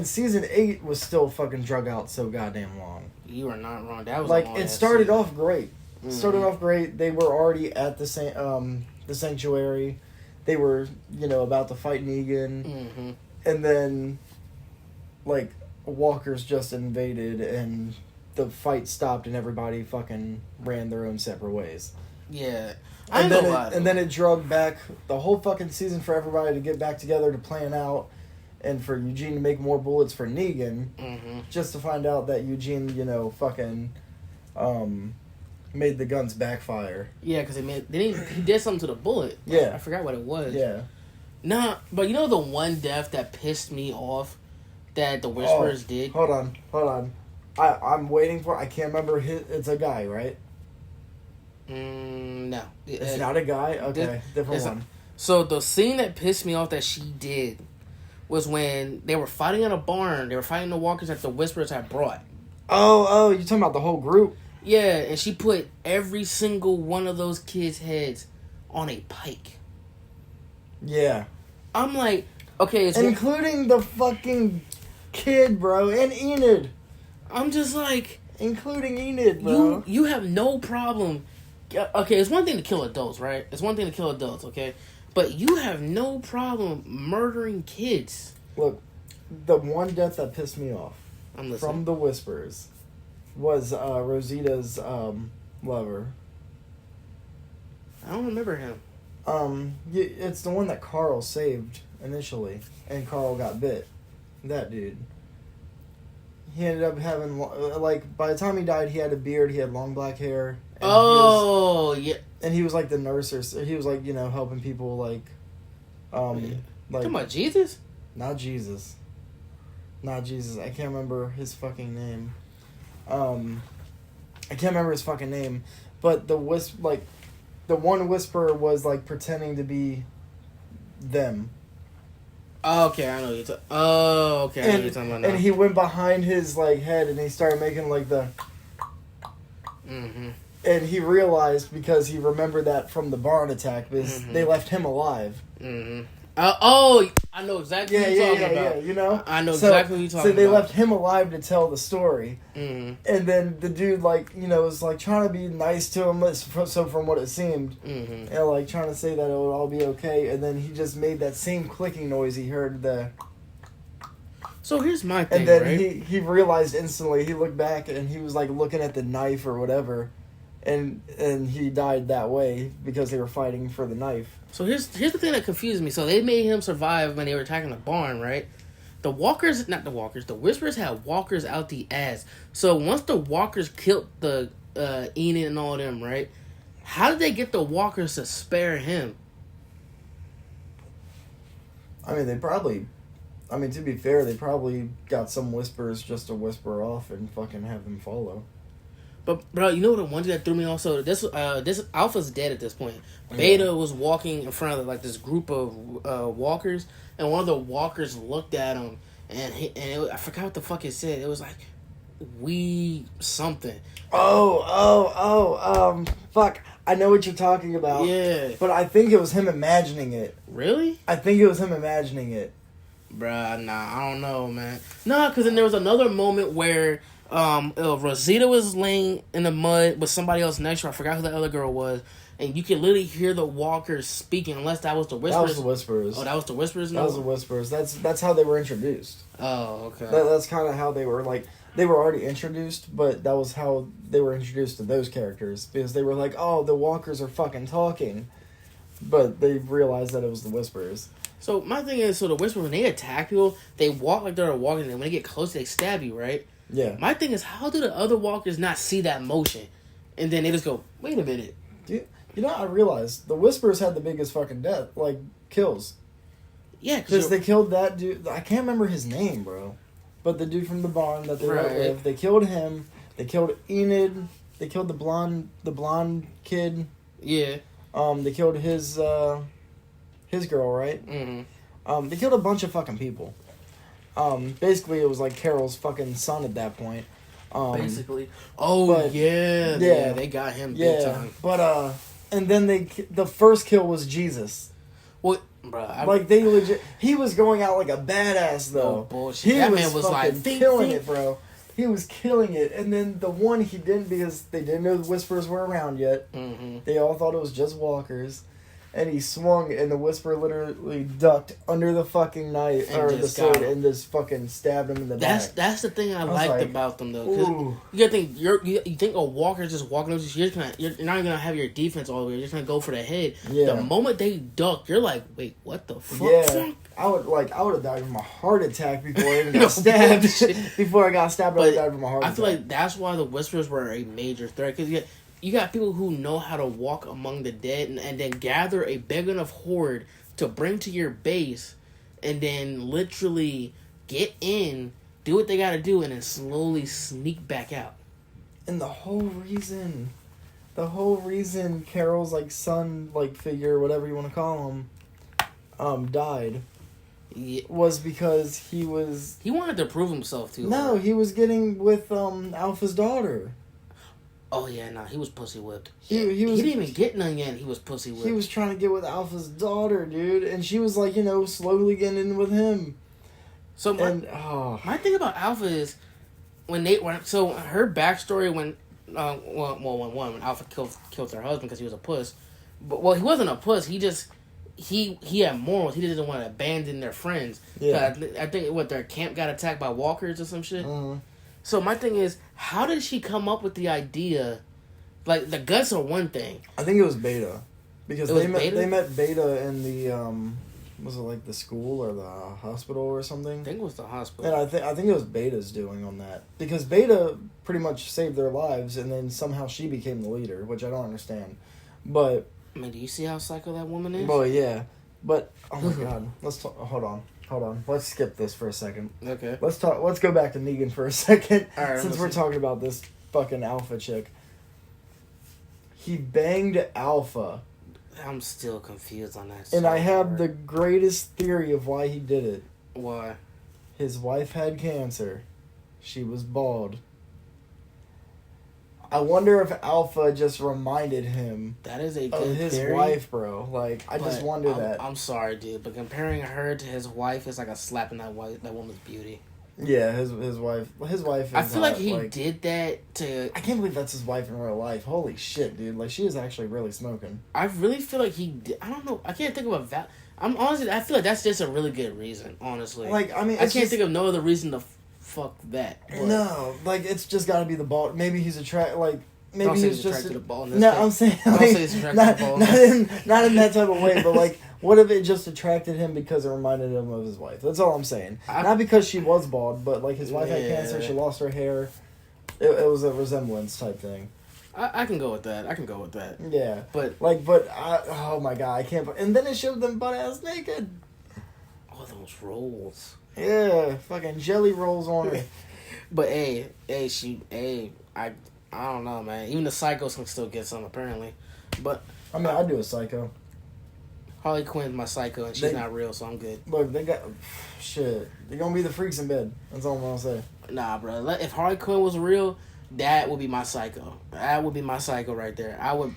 season 8 was still fucking drug out so goddamn long. You are not wrong. That was like, it started season. off great. Mm-hmm. Started off great. They were already at the sanctuary. They were, about to fight Negan. Mm-hmm. And then, like, walkers just invaded and the fight stopped and everybody fucking ran their own separate ways. Yeah. And then it drug back the whole fucking season for everybody to get back together to plan out and for Eugene to make more bullets for Negan. Mm-hmm. Just to find out that Eugene, fucking made the guns backfire. Yeah, because he did something to the bullet. Yeah. I forgot what it was. Yeah. Nah, but the one death that pissed me off that the Whisperers did? Hold on. I'm waiting for... I can't remember... It's a guy, right? No. It's not a guy? Okay, different one. So the scene that pissed me off that she did was when they were fighting in a barn. They were fighting the walkers that the Whisperers had brought. Oh, you're talking about the whole group? Yeah, and she put every single one of those kids' heads on a pike. Yeah. I'm like, okay... Including the fucking kid, bro, and Enid. I'm just like... Including Enid, bro. You have no problem... Okay, it's one thing to kill adults, right? It's one thing to kill adults, okay? But you have no problem murdering kids. Look, the one death that pissed me off from the Whispers was Rosita's lover. I don't remember him. It's the one that Carl saved initially, and Carl got bit. That dude. He ended up having, like, by the time he died, he had a beard, he had long black hair. Yeah. And he was, like, the nurse, or he was, like, helping people, like... Talking about Jesus? Not Jesus. I can't remember his fucking name. But the one Whisperer was, like, pretending to be them. Oh, okay, I know what you're talking. Oh, okay, I know what you're talking about now. And he went behind his like head and he started making like the. Mm-hmm. And he realized because he remembered that from the barn attack because they left him alive. Mm-hmm. I know exactly what you're talking about. Yeah, you know? I know exactly what you're talking about. So they left him alive to tell the story. Mm-hmm. And then the dude, like, you know, was, like, trying to be nice to him, so from what it seemed. Mm-hmm. And, like, trying to say that it would all be okay. And then he just made that same clicking noise he heard the... So here's my thing, and then right? he realized instantly, he looked back and he was, like, looking at the knife or whatever. And he died that way because they were fighting for the knife. So here's the thing that confused me. So they made him survive when they were attacking the barn, right? The Whisperers had walkers out the ass. So once the walkers killed the Enid and all them, right? How did they get the walkers to spare him? I mean, to be fair, they probably got some Whisperers just to whisper off and fucking have them follow. But bro, you know the one that threw me off? So this Alpha's dead at this point. Beta was walking in front of like this group of walkers, and one of the walkers looked at him, and I forgot what the fuck it said. It was like, "We something." Fuck! I know what you're talking about. Yeah, but I think it was him imagining it. Really? I think it was him imagining it. Bruh, nah, I don't know, man. Nah, because then there was another moment where Rosita was laying in the mud with somebody else next to her. I forgot who the other girl was. And you could literally hear the walkers speaking, unless that was the Whisperers. That was the Whisperers. Oh, that was the Whisperers? That was the Whisperers. That's how they were introduced. Oh, okay. That's kind of how they were, like, they were already introduced, but that was how they were introduced to those characters. Because they were like, oh, the walkers are fucking talking. But they realized that it was the Whisperers. So my thing is, the Whisperers, when they attack people, they walk like they're walking, and when they get close, they stab you, right? Yeah. My thing is, how do the other walkers not see that motion? And then they just go, wait a minute. You know, I realized the Whisperers had the biggest fucking kills. Yeah, because they killed that dude. I can't remember his name, bro. But the dude from the barn that they went with, they killed him. They killed Enid. They killed the blonde kid. Yeah. They killed his girl, right? Mm-hmm. They killed a bunch of fucking people. Basically, it was like Carol's fucking son at that point. Basically. Yeah, they got him big time. But, and then the first kill was Jesus. What? Bruh, like, they legit... He was going out like a badass, though. Oh, bullshit. That man was like... killing it, bro. He was killing it. And then the one he didn't, because they didn't know the Whisperers were around yet. Mm-hmm. They all thought it was just walkers. And he swung, and the Whisperer literally ducked under the fucking knife, or the sword, and just fucking stabbed him in the back. That's the thing I liked about them, though. Ooh. You gotta think, you think a walker's just walking over, you're not even gonna have your defense all the way, you're just gonna go for the head. Yeah. The moment they duck, you're like, wait, what the fuck? Yeah. I would have died from a heart attack before I even got stabbed. Before I got stabbed, I would have died from a heart attack. I feel like that's why the Whisperers were a major threat, because you got people who know how to walk among the dead and then gather a big enough horde to bring to your base and then literally get in, do what they gotta do, and then slowly sneak back out. And the whole reason Carol's, like, son, like, figure, whatever you want to call him, died was because he wanted to prove himself, too. No, he was getting with, Alpha's daughter. Oh, yeah, nah, he was pussy whipped. He didn't even get none yet, and he was pussy whipped. He was trying to get with Alpha's daughter, dude, and she was, like, slowly getting in with him. So, my thing about Alpha is, so her backstory when Alpha killed her husband because he was a puss, but, well, he wasn't a puss, he had morals, he didn't want to abandon their friends. Yeah. I think, their camp got attacked by walkers or some shit? Mm-hmm. So my thing is, how did she come up with the idea? Like, the guts are one thing. I think it was Beta, because they met Beta in the was it like the school or the hospital or something? I think it was the hospital. And I think it was Beta's doing on that, because Beta pretty much saved their lives, and then somehow she became the leader, which I don't understand. But I mean, do you see how psycho that woman is? Well, yeah, but oh my god, let's talk. Hold on. Let's skip this for a second. Okay. Let's go back to Negan for a second. All right, since we're talking about this fucking Alpha chick. He banged Alpha. I'm still confused on that. And I have the greatest theory of why he did it. Why? His wife had cancer. She was bald. I wonder if Alpha just reminded him that is a good of his theory, wife, bro. Like, I just wonder that. I'm sorry, dude, but comparing her to his wife is like a slap in that woman's beauty. Yeah, his wife. His wife. Is I feel like he did that to. I can't believe that's his wife in real life. Holy shit, dude! Like, she is actually really smoking. I really feel like he did. I don't know. I can't think of a I'm honestly. I feel like that's just a really good reason. Honestly, like, I mean, I can't think of no other reason to fuck that. But. No, like, it's just got to be the ball. Maybe he's attracted. Like, maybe don't he's say just. To the ball no, I'm saying like, not in that type of way, but like. What if it just attracted him because it reminded him of his wife? That's all I'm saying. Not because she was bald, but like his wife had cancer, she lost her hair. It was a resemblance type thing. I can go with that. Yeah. But oh my god, I can't. And then it showed them butt ass naked. Oh, those rolls. Yeah, fucking jelly rolls on her. But I don't know, man. Even the psychos can still get some apparently. But I mean, I'd do a psycho. Harley Quinn's my psycho, and she's not real, so I'm good. Look, they got shit. They're gonna be the freaks in bed. That's all I'm gonna say. Nah, bro. If Harley Quinn was real, that would be my psycho. That would be my psycho right there. I would.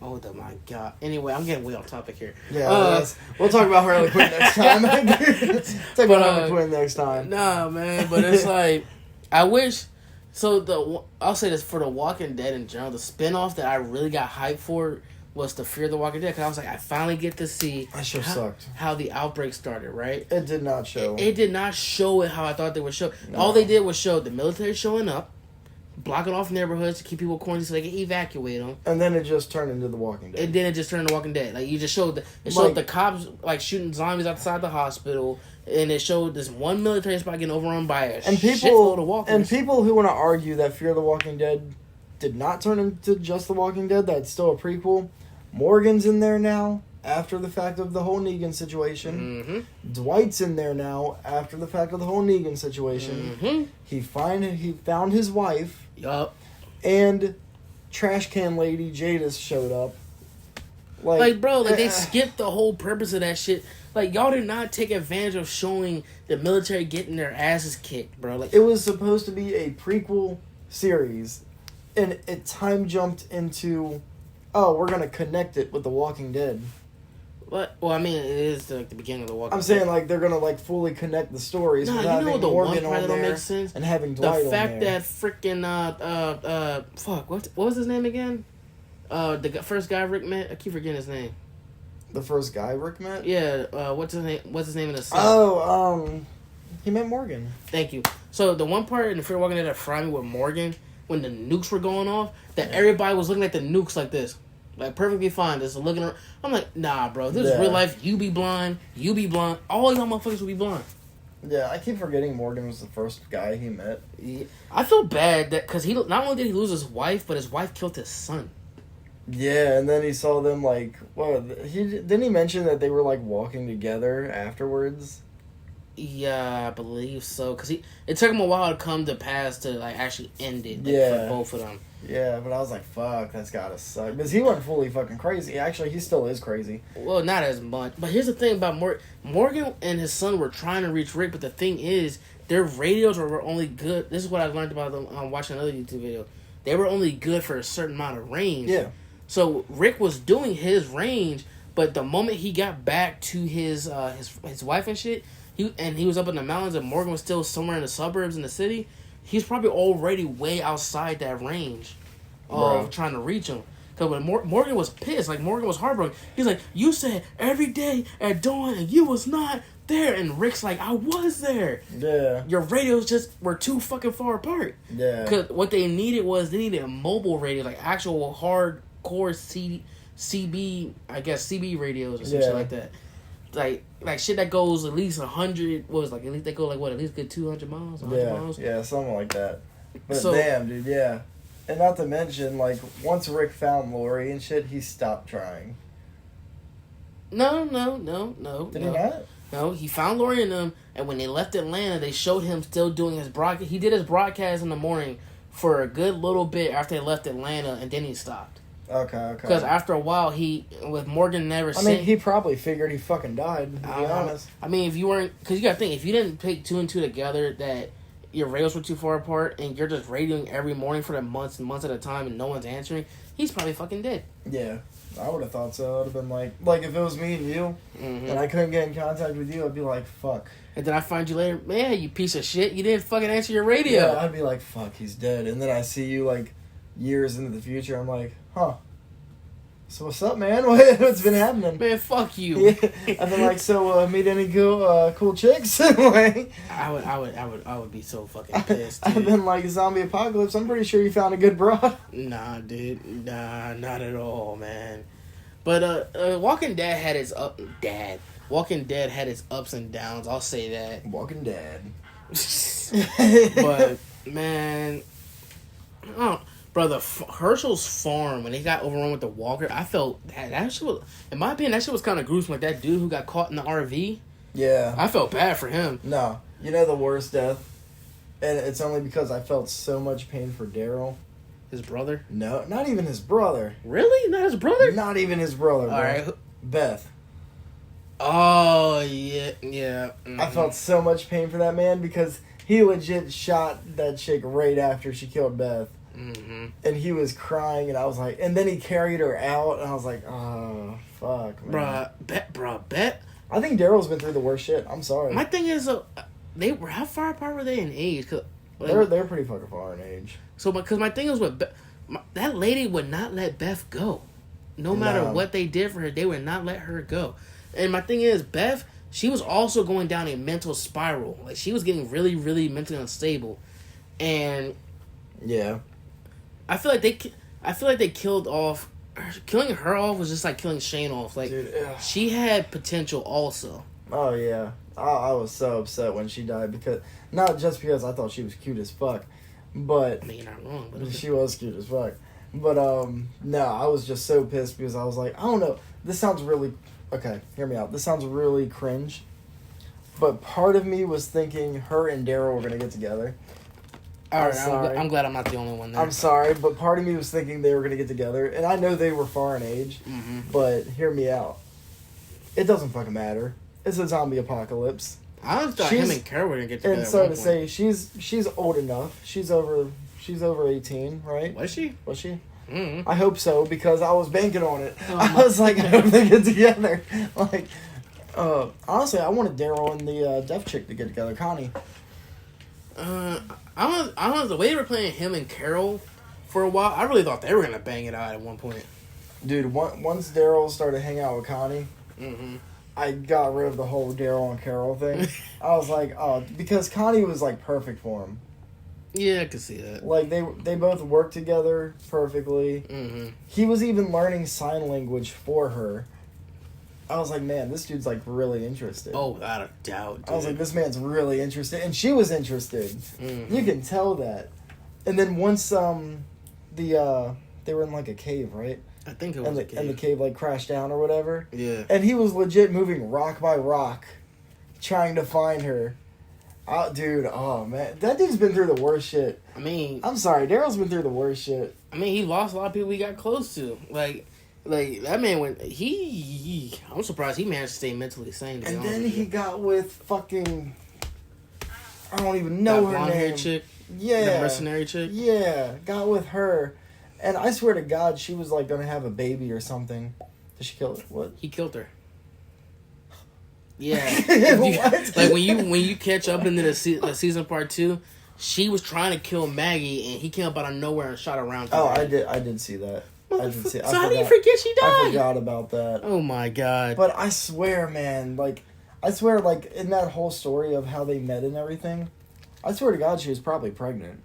Oh my god. Anyway, I'm getting way off topic here. Yeah, we'll talk about Harley Quinn next time. Talk about Harley Quinn next time. Nah, man. But it's like, I wish. So I'll say this for The Walking Dead in general. The spinoff that I really got hyped for was the Fear the Walking Dead, because I was like, I finally get to see how the outbreak started, right? It did not show. It did not show it how I thought they would show. No. All they did was show the military showing up, blocking off neighborhoods to keep people quarantined so they can evacuate them. And then it just turned into The Walking Dead. And then it just turned into Walking Dead. Like, you just showed the cops, like, shooting zombies outside the hospital, and it showed this one military spot getting overrun by a shitload of walkers. And people who want to argue that Fear the Walking Dead did not turn into just The Walking Dead, that's still a prequel. Morgan's in there now after the fact of the whole Negan situation. Mm-hmm. Dwight's in there now after the fact of the whole Negan situation. Mm-hmm. He found his wife. Yup. And Trash Can Lady Jadis showed up. Like bro, they skipped the whole purpose of that shit. Like, y'all did not take advantage of showing the military getting their asses kicked, bro. Like, it was supposed to be a prequel series, and it time jumped into, oh, we're gonna connect it with The Walking Dead. What? Well, I mean, it is like the beginning of The Walking Dead. I'm saying, like, they're gonna, like, fully connect the stories. Nah, without you know what the Morgan one part that don't make sense? And having Dwight on there. The fact that freaking, fuck, what was his name again? The first guy Rick met? I keep forgetting his name. The first guy Rick met? Yeah, what's his name? What's his name in the song? Oh, he met Morgan. Thank you. So the one part in the Fear Walking Dead that fried me with Morgan, when the nukes were going off, that everybody was looking at the nukes like this. Like, perfectly fine, just looking around. I'm like, nah, bro, this is real life. You be blind. All y'all motherfuckers will be blind. Yeah, I keep forgetting Morgan was the first guy he met. Yeah. I feel bad that, because he not only did he lose his wife, but his wife killed his son. Yeah, and then he saw them, like, didn't he mention that they were, like, walking together afterwards? Yeah, I believe so. Because it took him a while to come to pass to, like, actually end it for both of them. Yeah, but I was like, fuck, that's gotta suck. Because he went fully fucking crazy. Actually, he still is crazy. Well, not as much. But here's the thing about Morgan and his son were trying to reach Rick, but the thing is, their radios were only good. This is what I learned about them watching another YouTube video. They were only good for a certain amount of range. Yeah. So Rick was doing his range, but the moment he got back to his wife and shit, he was up in the mountains and Morgan was still somewhere in the suburbs in the city, he's probably already way outside that range of trying to reach him. Because when Morgan was pissed, like, Morgan was heartbroken. He's like, you said every day at dawn and you was not there. And Rick's like, I was there. Yeah. Your radios just were too fucking far apart. Yeah. Because what they needed a mobile radio, like actual hardcore CB, I guess CB radios or some shit like that. Like shit that goes at least 100, at least they go at least good 200 miles, 100 miles? Yeah, something like that. But so, damn, dude, yeah. And not to mention, like, once Rick found Lori and shit, he stopped trying. No. Did he not? No, he found Lori and them, and when they left Atlanta, they showed him still doing his broadcast. He did his broadcast in the morning for a good little bit after they left Atlanta, and then he stopped. Okay. Because after a while, with Morgan never seen... he probably figured he fucking died, to be honest. I mean, if you weren't... Because you gotta think, if you didn't pick two and two together, that your rails were too far apart, and you're just radioing every morning for months and months at a time, and no one's answering, he's probably fucking dead. Yeah, I would have thought so. I would have been like if it was me and you, and I couldn't get in contact with you, I'd be like, fuck. And then I find you later, man, you piece of shit, you didn't fucking answer your radio. Yeah, I'd be like, fuck, he's dead. And then I see you, like, years into the future, I'm like, huh. So what's up, man? What's been happening? Man, fuck you. Yeah. I've been like, so meet any cool chicks? Like, I would be so fucking pissed. Dude. I've been like zombie apocalypse. I'm pretty sure you found a good broad. Nah, dude. Nah, not at all, man. But Walking Dead had its Walking Dead had its ups and downs. I'll say that. Walking Dead. But man, brother, Herschel's farm when he got overrun with the walker, I felt that shit was, in my opinion, that shit was kind of gruesome. Like that dude who got caught in the RV. Yeah, I felt bad for him. No, you know the worst death, and it's only because I felt so much pain for Daryl. His brother? No, not even his brother. Really? Not his brother? Not even his brother. All right, Beth. Oh yeah. Mm-hmm. I felt so much pain for that man because he legit shot that chick right after she killed Beth. Mm-hmm. And he was crying, and I was like, and then he carried her out, and I was like, oh, fuck, man. Bet. I think Daryl's been through the worst shit. I'm sorry. My thing is, how far apart were they in age? They're pretty fucking far in age. So, because my thing is with that lady would not let Beth go. No matter what they did for her, they would not let her go. And my thing is, Beth, she was also going down a mental spiral. Like, she was getting really, really mentally unstable. And yeah, I feel like they killed off. Killing her off was just like killing Shane off. Like, dude, she had potential also. Oh yeah, I was so upset when she died because not just because I thought she was cute as fuck, but I mean, you're not wrong. But she was cute as fuck. But no, I was just so pissed because I was like, I don't know. This sounds really okay. Hear me out. This sounds really cringe, but part of me was thinking her and Daryl were gonna get together. All right, I'm glad I'm not the only one there. I'm sorry, but part of me was thinking they were going to get together. And I know they were far in age, but hear me out. It doesn't fucking matter. It's a zombie apocalypse. I just thought him and Carol were going to get together. And so to say, she's old enough. She's over 18, right? Was she? Mm-hmm. I hope so, because I was banking on it. I was like, I hope they get together. Like, honestly, I wanted Daryl and the deaf chick to get together, Connie. I don't know, the way they were playing him and Carol for a while, I really thought they were going to bang it out at one point. Dude, once Daryl started hanging out with Connie, I got rid of the whole Daryl and Carol thing. I was like, oh, because Connie was like perfect for him. Yeah, I could see that. Like, they both worked together perfectly. He was even learning sign language for her. I was like, man, this dude's, like, really interested. Oh, without a doubt, dude. I was like, this man's really interested. And she was interested. You can tell that. And then once, they were in, like, a cave, right? I think it was a cave. And the cave, like, crashed down or whatever. Yeah. And he was legit moving rock by rock, trying to find her. Dude, oh, man. That dude's been through the worst shit. I mean... I'm sorry, Daryl's been through the worst shit. I mean, he lost a lot of people he got close to. Like, that man went... I'm surprised he managed to stay mentally sane. And then he got with fucking... I don't even know her name. Blonde-haired chick? Yeah. The mercenary chick? Yeah, got with her. And I swear to God, she was, like, gonna have a baby or something. Did she kill her? What? He killed her. Yeah. Like, when you catch up into the season part 2, she was trying to kill Maggie, and he came up out of nowhere and shot around. Oh, I did see that. I did see. So how do you forget she died? I forgot about that. Oh my God! But I swear, man, like in that whole story of how they met and everything, I swear to God, she was probably pregnant.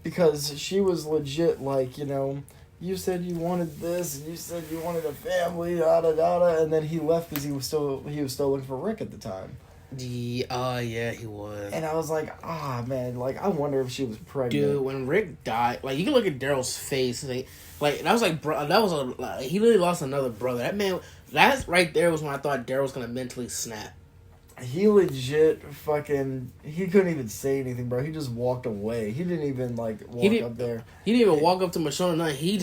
Because she was legit, like, you know, you said you wanted this, and you said you wanted a family, and then he left because he was still looking for Rick at the time. Yeah, he was. And I was like, man, like, I wonder if she was pregnant. Dude, when Rick died, like, you can look at Daryl's face, like that was like, he really lost another brother. That man, that right there was when I thought Daryl was gonna mentally snap. He legit fucking... He couldn't even say anything, bro. He just walked away. He didn't even, like, walk up there. He didn't even walk up to Michonne or nothing. He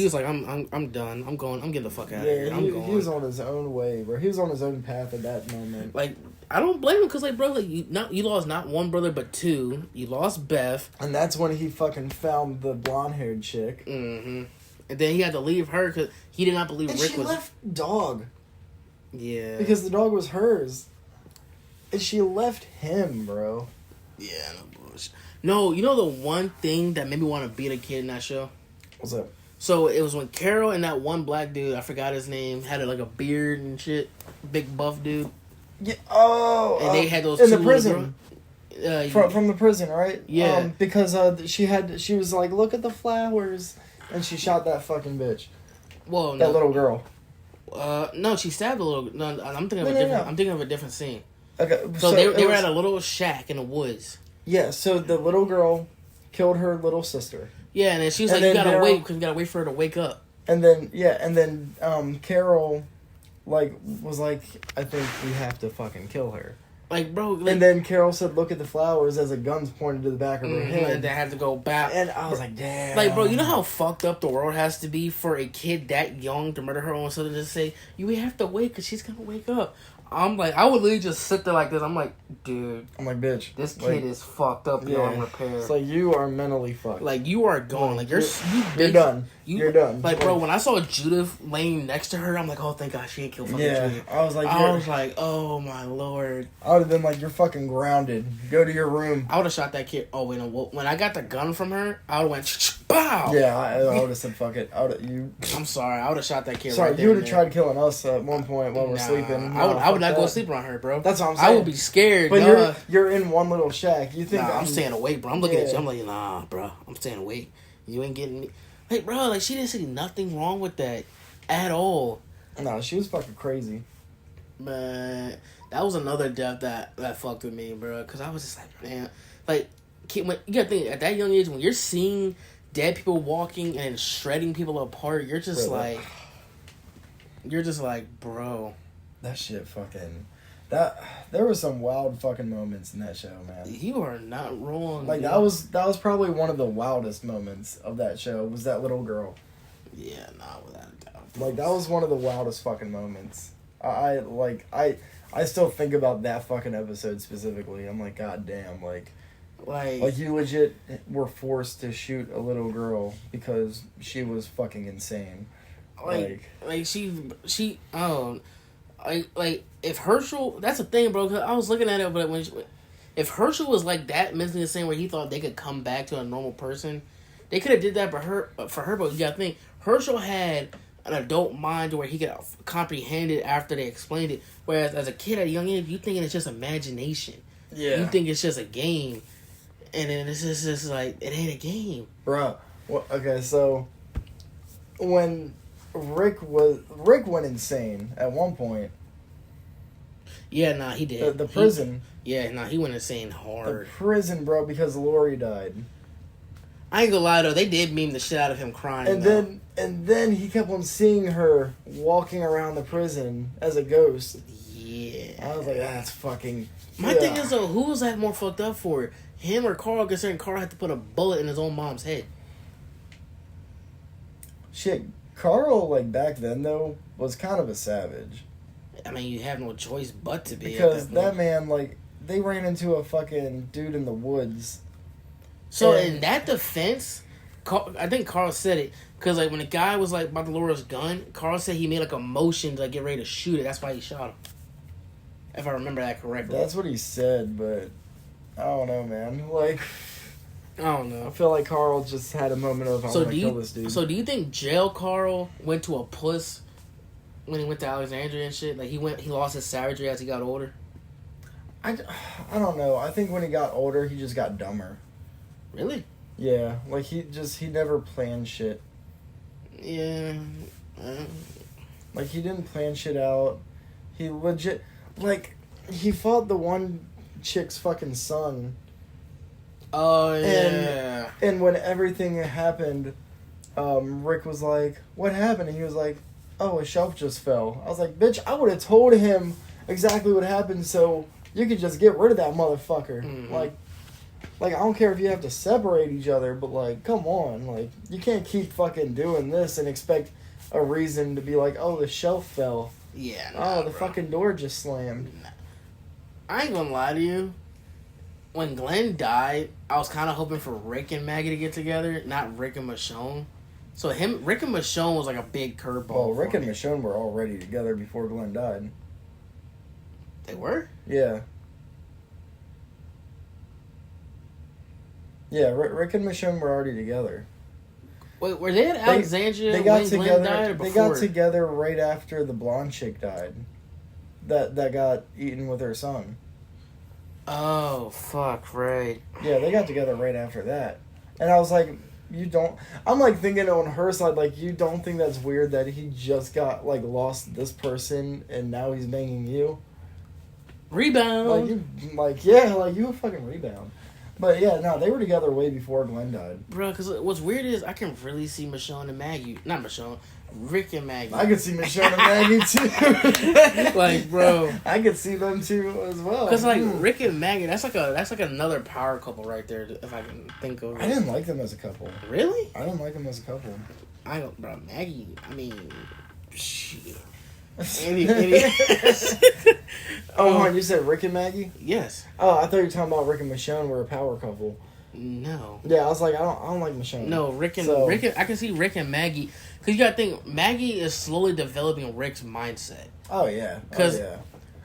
was like, I'm done. I'm getting the fuck out of here. I'm going. He was on his own way, bro. He was on his own path at that moment. Like, I don't blame him because, like, bro, like, you lost not one brother but two. You lost Beth. And that's when he fucking found the blonde-haired chick. Mm-hmm. And then he had to leave her because he did not believe and Rick she was... left dog. Yeah. Because the dog was hers. And she left him, bro. Yeah, no bullshit. No, you know the one thing that made me want to beat a kid in that show? What's up? So it was when Carol and that one black dude, I forgot his name, had like a beard and shit. Big buff dude. Yeah. Oh. And they had those in two the prison. From the prison, right? Yeah. Because she was like, look at the flowers, and she shot that fucking bitch. Well, that little girl. No, she stabbed a little. No, I'm thinking of a different. I'm thinking of a different scene. Okay. So they were at a little shack in the woods. Yeah. So the little girl killed her little sister. Yeah, and then she was like, "You gotta wait because you gotta wait for her to wake up." And then Carol, like, was like, I think we have to fucking kill her. Like, bro. Like, and then Carol said, "Look at the flowers," as a gun's pointed to the back of her head. And they had to go back. And I was like, "Damn!" Like, bro, you know how fucked up the world has to be for a kid that young to murder her own sister? To say you have to wait because she's gonna wake up. I'm like, I would literally just sit there like this. I'm like, dude. I'm like, bitch. This kid is fucked up beyond repair. It's like, you are mentally fucked. Like, you are gone. Like, you're done. You're done. Like, bro, when I saw Judith laying next to her, I'm like, oh, thank God she ain't killed fucking Judith. I was like, oh, my Lord. I would have been like, you're fucking grounded. Go to your room. I would have shot that kid. Oh, wait, no. When I got the gun from her, I would have went, bow. Yeah, I would have said, fuck it. I'm sorry. I would have shot that kid sorry, right there. You would have tried killing us at one point while we're sleeping. I would not go to sleep around her, bro. That's what I'm saying. I would be scared, but you're in one little shack. You think I'm staying awake, bro. I'm looking at you. I'm like, nah, bro. I'm staying awake. You ain't getting me. Like, bro, like, she didn't see nothing wrong with that at all. No, she was fucking crazy. But that was another death that fucked with me, bro. Because I was just like, man. Like, when, you gotta think, at that young age, when you're seeing dead people walking and shredding people apart, you're just like... You're just like, bro. That shit fucking... There were some wild fucking moments in that show, man. You are not wrong. Like, dude. that was probably one of the wildest moments of that show, was that little girl. Yeah, nah, without a doubt. Like, that was one of the wildest fucking moments. I still think about that fucking episode specifically. I'm like, god damn, like you legit were forced to shoot a little girl because she was fucking insane. Like if Herschel, that's the thing, bro. Cause I was looking at it, but if Herschel was like that mentally insane, where he thought they could come back to a normal person, they could have did that for her. But you gotta think, Herschel had an adult mind where he could comprehend it after they explained it. Whereas as a kid at a young age, you thinking it's just imagination. Yeah, you think it's just a game, and then it's just like it ain't a game, bro. Well, okay, so when Rick went insane at one point. Yeah, nah, he did. The prison. He went insane hard. The prison, bro, because Lori died. I ain't gonna lie though, they did meme the shit out of him crying. And then he kept on seeing her walking around the prison as a ghost. Yeah, I was like, that's fucking. My thing is though, who was that more fucked up for? Him or Carl? Considering Carl had to put a bullet in his own mom's head. Shit, Carl, like, back then, though, was kind of a savage. I mean, you have no choice but to be. Because that man, like, they ran into a fucking dude in the woods. So, in that defense, I think Carl said it. Because, like, when the guy was, like, about to lower his gun, Carl said he made, like, a motion to, like, get ready to shoot it. That's why he shot him. If I remember that correctly. That's what he said, but I don't know, man. Like... I don't know. I feel like Carl just had a moment of, I want to kill this dude. So do you think jail Carl went to a puss when he went to Alexandria and shit? Like, he lost his savagery as he got older? I don't know. I think when he got older, he just got dumber. Really? Yeah. Like, he never planned shit. Yeah. Like, he didn't plan shit out. He legit... Like, he fought the one chick's fucking son... Oh, yeah. And when everything happened, Rick was like, what happened? And he was like, oh, a shelf just fell. I was like, bitch, I would have told him exactly what happened so you could just get rid of that motherfucker. Mm-hmm. Like, I don't care if you have to separate each other, but, like, come on. Like, you can't keep fucking doing this and expect a reason to be like, oh, the shelf fell. Yeah, the fucking door just slammed. I ain't gonna lie to you. When Glenn died, I was kind of hoping for Rick and Maggie to get together, not Rick and Michonne. So Rick and Michonne was like a big curveball. Well, Rick and Michonne were already together before Glenn died. They were? Yeah. Yeah, Rick and Michonne were already together. Wait, were they at Alexandria they got when together, Glenn died or before? They got together right after the blonde chick died. That got eaten with her son. Oh, fuck, right. Yeah, they got together right after that. And I was like, you don't... I'm, like, thinking on her side, like, you don't think that's weird that he just got, like, lost this person and now he's banging you? Rebound! You a fucking rebound. But, yeah, no, they were together way before Glenn died. Bro, because what's weird is I can really see Michonne and Maggie... Not Michonne. Rick and Maggie. I could see Michonne and Maggie, too. Like, bro. I could see them, too, as well. Because, like, Rick and Maggie, that's like another power couple right there, if I can think of it. I didn't like them as a couple. Really? I didn't like them as a couple. Bro, Maggie, I mean... Shit. Oh, you said Rick and Maggie? Yes. Oh, I thought you were talking about Rick and Michonne were a power couple. No. Yeah, I was like, I don't like Michonne. No, Rick and I can see Rick and Maggie, because you gotta think Maggie is slowly developing Rick's mindset. Oh yeah,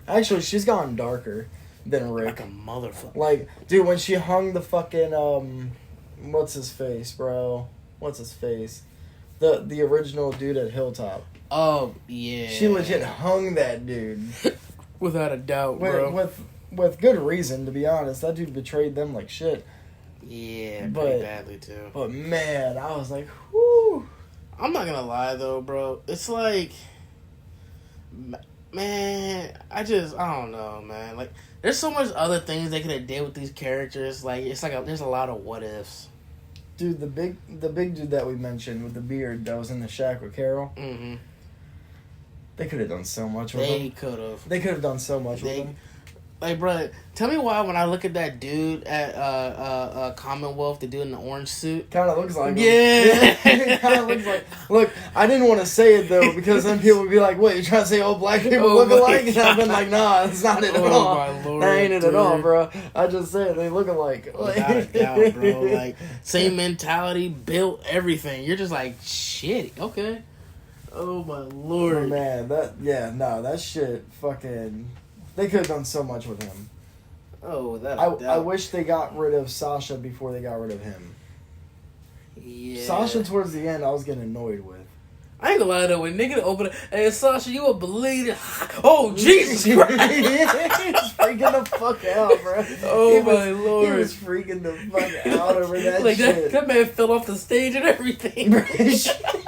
Actually, she's gotten darker than Rick. Like a motherfucker. Like, dude, when she hung the fucking what's his face, bro? What's his face? The original dude at Hilltop. Oh yeah. She legit hung that dude. Without a doubt, bro. With good reason, to be honest. That dude betrayed them like shit. Yeah, pretty badly too. But man, I was like, whoo. I'm not gonna lie though, bro. It's like, man, I don't know, man. Like, there's so much other things they could have did with these characters. Like, it's like there's a lot of what ifs. Dude, the big dude that we mentioned with the beard that was in the shack with Carol. Mm-hmm. They could have done so much with him. They could have done so much with him. Like, bro, tell me why when I look at that dude at Commonwealth, the dude in the orange suit. Kind of looks like him. Yeah. It kind of looks like... Look, I didn't want to say it, though, because then people would be like, what, you trying to say all black people look alike? And I've been like, nah, that's not it at all. My Lord, that ain't it at all, bro. I just said they look alike. Without a doubt, bro. Like, same mentality, built, everything. You're just like, shit, okay. Oh, my Lord. Oh, man, that shit fucking... They could have done so much with him. Oh, without a doubt. I wish they got rid of Sasha before they got rid of him. Yeah. Sasha, towards the end, I was getting annoyed with. I ain't gonna lie, though. When nigga opened it, hey, Sasha, you a bleeding... Oh, Jesus Christ! He was freaking the fuck out, bro. Oh, my Lord. He was freaking the fuck out over that like shit. That man fell off the stage and everything.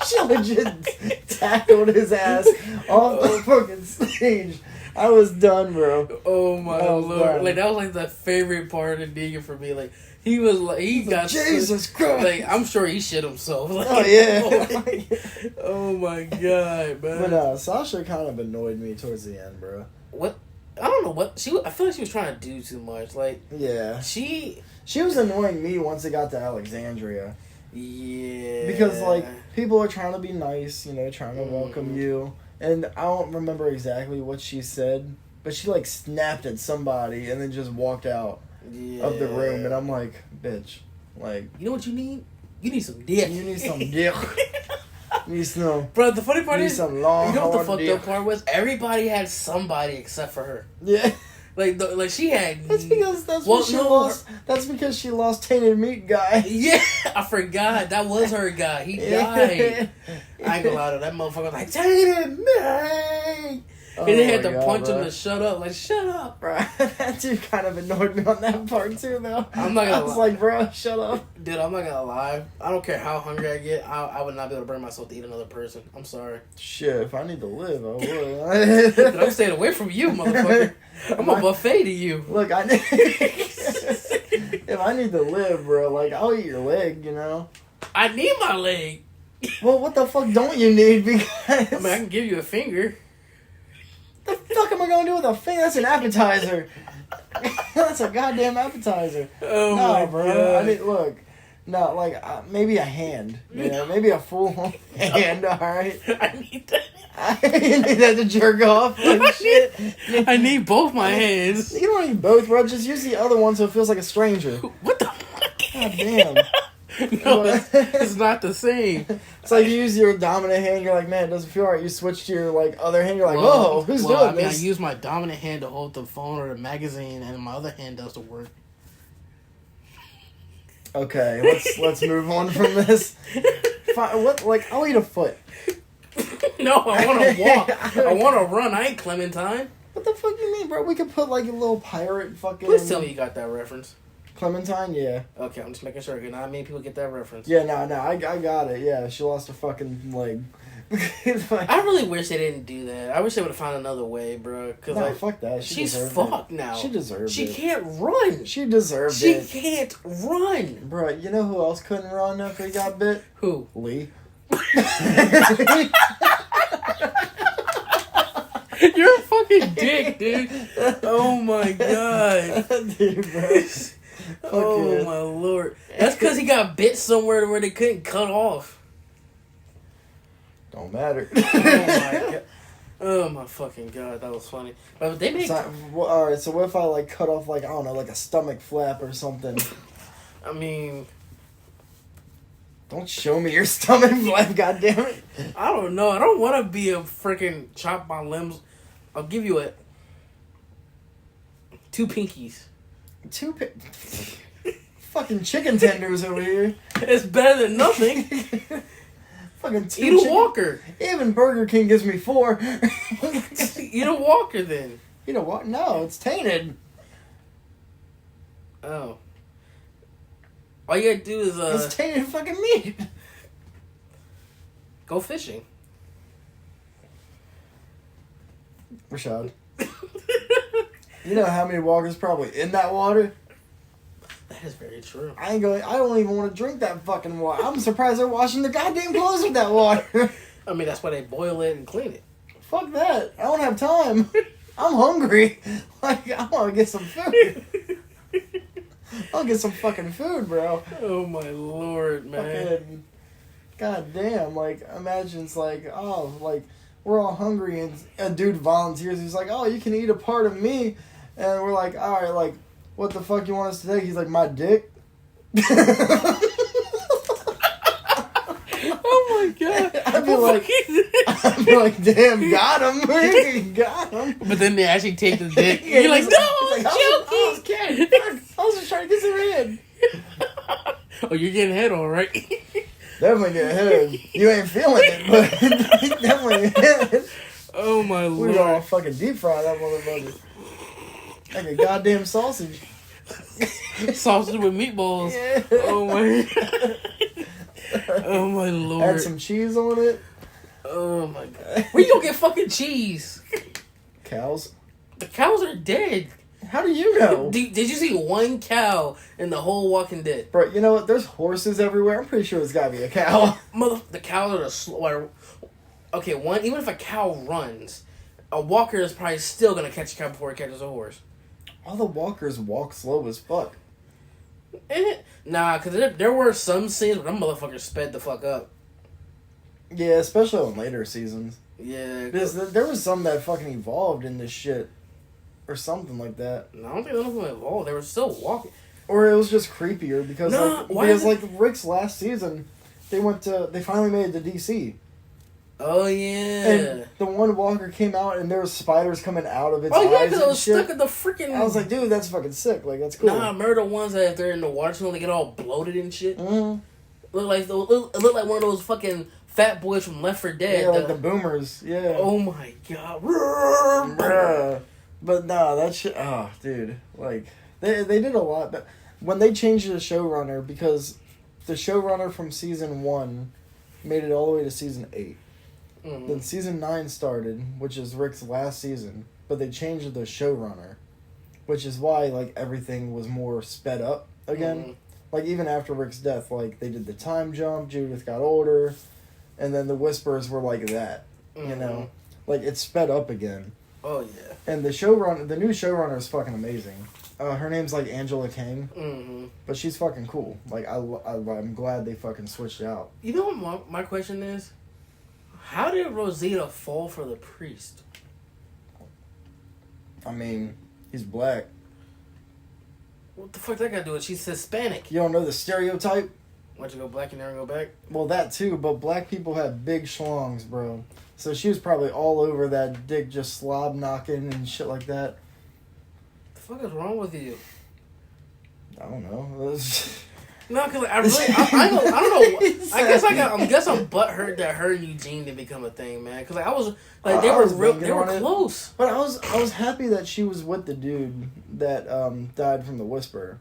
She legit tackled his ass off the fucking stage. I was done, bro. Oh my Lord! Done. Like, that was like the favorite part of Negan for me. Like, he was like, he got Jesus Christ. Like, I'm sure he shit himself. Like, oh yeah. Oh my God, man. But Sasha kind of annoyed me towards the end, bro. What? I don't know what she. I feel like she was trying to do too much. Like, yeah, she was annoying me once it got to Alexandria. Yeah. Because like people are trying to be nice, trying to welcome you. And I don't remember exactly what she said, but she, like, snapped at somebody and then just walked out of the room. And I'm like, bitch, like... You know what you need? You need some dick. You need some dick. You need some... Bro, the funny part is... some long, you know what the hard fucked up part was? Everybody had somebody except for her. Yeah. Like she had... That's because she lost Tainted Meat guy. Yeah, I forgot. That was her guy. He died. I ain't gonna lie to that motherfucker was like, Tainted Meat! And they had to punch him to shut up. Like, shut up. Bro, that dude kind of annoyed me on that part too, though. I'm not gonna lie. I was like, bro, shut up. Dude, I'm not gonna lie. I don't care how hungry I get. I would not be able to bring myself to eat another person. I'm sorry. Shit, if I need to live, I would. Dude, I'm staying away from you, motherfucker. I'm a buffet to you. Look, if I need to live, bro, like, I'll eat your leg, I need my leg. Well, what the fuck don't you need? Because I mean, I can give you a finger. The fuck am I gonna do with a finger? That's an appetizer. That's a goddamn appetizer. Oh my bro. God. I mean, look, No, like, maybe a hand. You know, maybe a full hand, alright? I need that. You need that to jerk off. Like, shit. I need both my hands. You don't need both, bro. Just use the other one so it feels like a stranger. What the fuck? God damn. No, it's not the same. It's like you use your dominant hand, you're like, man, it doesn't feel right. You switch to your like other hand, you're like, whoa, who's doing this? I use my dominant hand to hold the phone or the magazine, and my other hand does the work. Okay, let's move on from this. What? Like, I'll eat a foot. No, I want to walk. I want to run. I ain't Clementine. What the fuck you mean, bro? We could put like a little pirate fucking. Please tell me you got that reference. Clementine, yeah. Okay, I'm just making sure. Not many people get that reference. Yeah, no, I got it. Yeah, she lost her fucking leg. I really wish they didn't do that. I wish they would have found another way, bro. Cause no, fuck that. She's fucked now. She deserved it. She can't run. She deserved it. She can't run. Bro, you know who else couldn't run after he got bit? Who? Lee. You're a fucking dick, dude. Oh my god. Dude, bro. Oh my lord. That's because he got bit somewhere where they couldn't cut off. Don't matter. Oh my god. Oh my fucking god, that was funny. But they make. Alright, so what if I like cut off like, I don't know, like a stomach flap or something? I mean, don't show me your stomach flap, goddammit. I don't know. I don't want to be a freaking chop my limbs. I'll give you 2 pinkies. Fucking chicken tenders over here. It's better than nothing. Fucking 2 Eat a Walker. Even Burger King gives me 4. Eat a Walker then. You know what? No, it's tainted. Oh. All you gotta do is it's tainted fucking meat. Go fishing. Rashad. You know how many walkers probably in that water? That is very true. I don't even want to drink that fucking water. I'm surprised they're washing their goddamn clothes with that water. I mean, that's why they boil it and clean it. Fuck that. I don't have time. I'm hungry. Like, I want to get some food. I'll get some fucking food, bro. Oh my lord, man. Fucking, goddamn. Like, imagine it's like, oh, like, we're all hungry and a dude volunteers. He's like, oh, you can eat a part of me. And we're like, all right, like, what the fuck you want us to take? He's like, my dick. Oh my god. I'd be like, damn, got him. Got him. But then they actually take the dick. Yeah, You're like, no, I I'm was joking. kidding. I was just trying to get some head. Oh, you're getting head all right. Definitely get head. You ain't feeling it, but definitely head. Oh my lord. We all fucking deep fry that motherfucker. Like a goddamn sausage. Sausage with meatballs. Yeah. Oh my. Oh my lord. Add some cheese on it. Oh my god. Where you gonna get fucking cheese? Cows. The cows are dead. How do you know? Did you see one cow in the whole Walking Dead? Bro, you know what? There's horses everywhere. I'm pretty sure it's gotta be a cow. The cows are the slower. Okay, even if a cow runs, a walker is probably still gonna catch a cow before it catches a horse. All the walkers walk slow as fuck. Nah, because there were some scenes where them motherfuckers sped the fuck up. Yeah, especially in later seasons. Yeah. Because there was some that fucking evolved in this shit. Or something like that. No, I don't think none of them evolved. They were still walking. Or it was just creepier because like Rick's last season, they finally made it to DC. Oh yeah. And the one walker came out and there was spiders coming out of its eyes. Oh yeah, because it was shit. stuck in the freaking. I was like, dude, that's fucking sick. Like, that's cool. Nah, remember the ones that if they're in the water tunnel, they get all bloated and shit. Mm-hmm. It looked like one of those fucking fat boys from Left 4 Dead. Yeah, like the boomers. Yeah. Oh my god. Bruh. But nah, that shit. Oh, dude, like they did a lot. But when they changed the showrunner, because the showrunner from season 1 made it all the way to season 8. Mm-hmm. Then season 9 started, which is Rick's last season. But they changed the showrunner, which is why like everything was more sped up again. Mm-hmm. Like even after Rick's death, like they did the time jump. Judith got older, and then the whispers were like that. Mm-hmm. You know, like it sped up again. Oh yeah. And the new showrunner is fucking amazing. Her name's like Angela Kang, but she's fucking cool. Like I'm glad they fucking switched out. You know what my question is? How did Rosita fall for the priest? I mean, he's black. What the fuck that got to do with it? She's Hispanic. You don't know the stereotype? Once you go black, you never go back? Well, that too, but black people have big schlongs, bro. So she was probably all over that dick just slob knocking and shit like that. The fuck is wrong with you? I don't know. No, because I don't know. I guess I'm butthurt that her and Eugene didn't become a thing, man. Because like, I was like they were close. But I was happy that she was with the dude that died from the Whisper.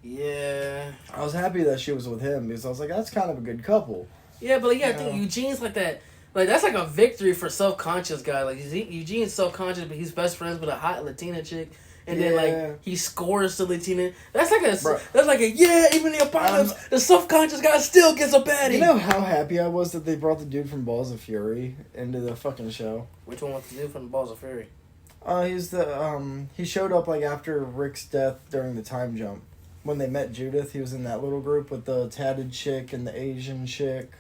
Yeah. I was happy that she was with him because I was like, that's kind of a good couple. Yeah, but I think Eugene's like that. Like that's like a victory for self-conscious guy. Like Eugene's self-conscious, but he's best friends with a hot Latina chick. And then like he scores to Latina. That's like even the apocalypse, the self-conscious guy still gets a baddie. You know how happy I was that they brought the dude from Balls of Fury into the fucking show. Which one was the dude from Balls of Fury? He's the he showed up like after Rick's death during the time jump. When they met Judith, he was in that little group with the tatted chick and the Asian chick.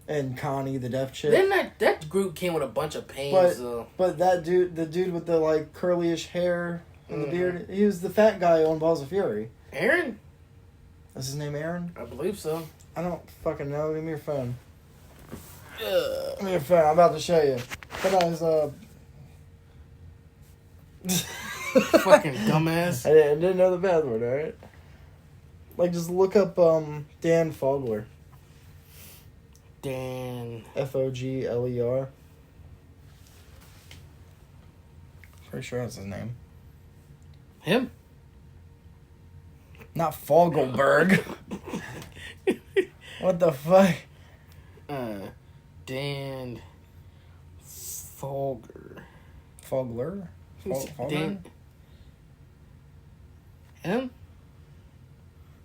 And Connie, the deaf chick. Then that group came with a bunch of pains, though. But that dude, the dude with the like curlyish hair and the beard, he was the fat guy on Balls of Fury. Aaron? Is his name Aaron? I believe so. I don't fucking know. Give me your phone. Give me your phone. I'm about to show you. But I was fucking dumbass. I didn't know the password. All right. Like just look up Dan Fogler. Dan. Fogler. Pretty sure that's his name. Him? Not Fogelberg. What the fuck? Dan Fogler. Fogler? Dan. Him?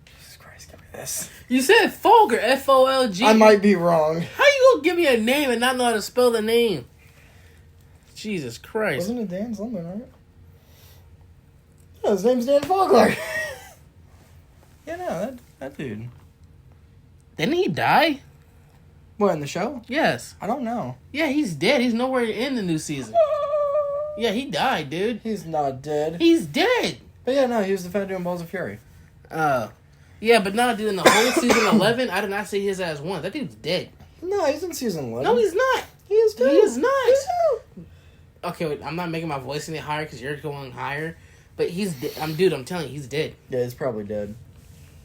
Jesus Christ, give me this. You said Folger, Folg. I might be wrong. How you gonna give me a name and not know how to spell the name? Jesus Christ. Wasn't it Dan something, right? Yeah, his name's Dan Fogler. Yeah, no, that dude. Didn't he die? What, in the show? Yes. I don't know. Yeah, he's dead. He's nowhere in the new season. Yeah, he died, dude. He's not dead. He's dead. But yeah, no, he was the fat dude in Balls of Fury. Yeah, but no, dude, in the whole season 11, I did not see his ass once. That dude's dead. No, he's in season 11. No, he's not. He is too. He is not. Okay, wait, I'm not making my voice any higher because you're going higher. But he's dead. I'm telling you, he's dead. Yeah, he's probably dead.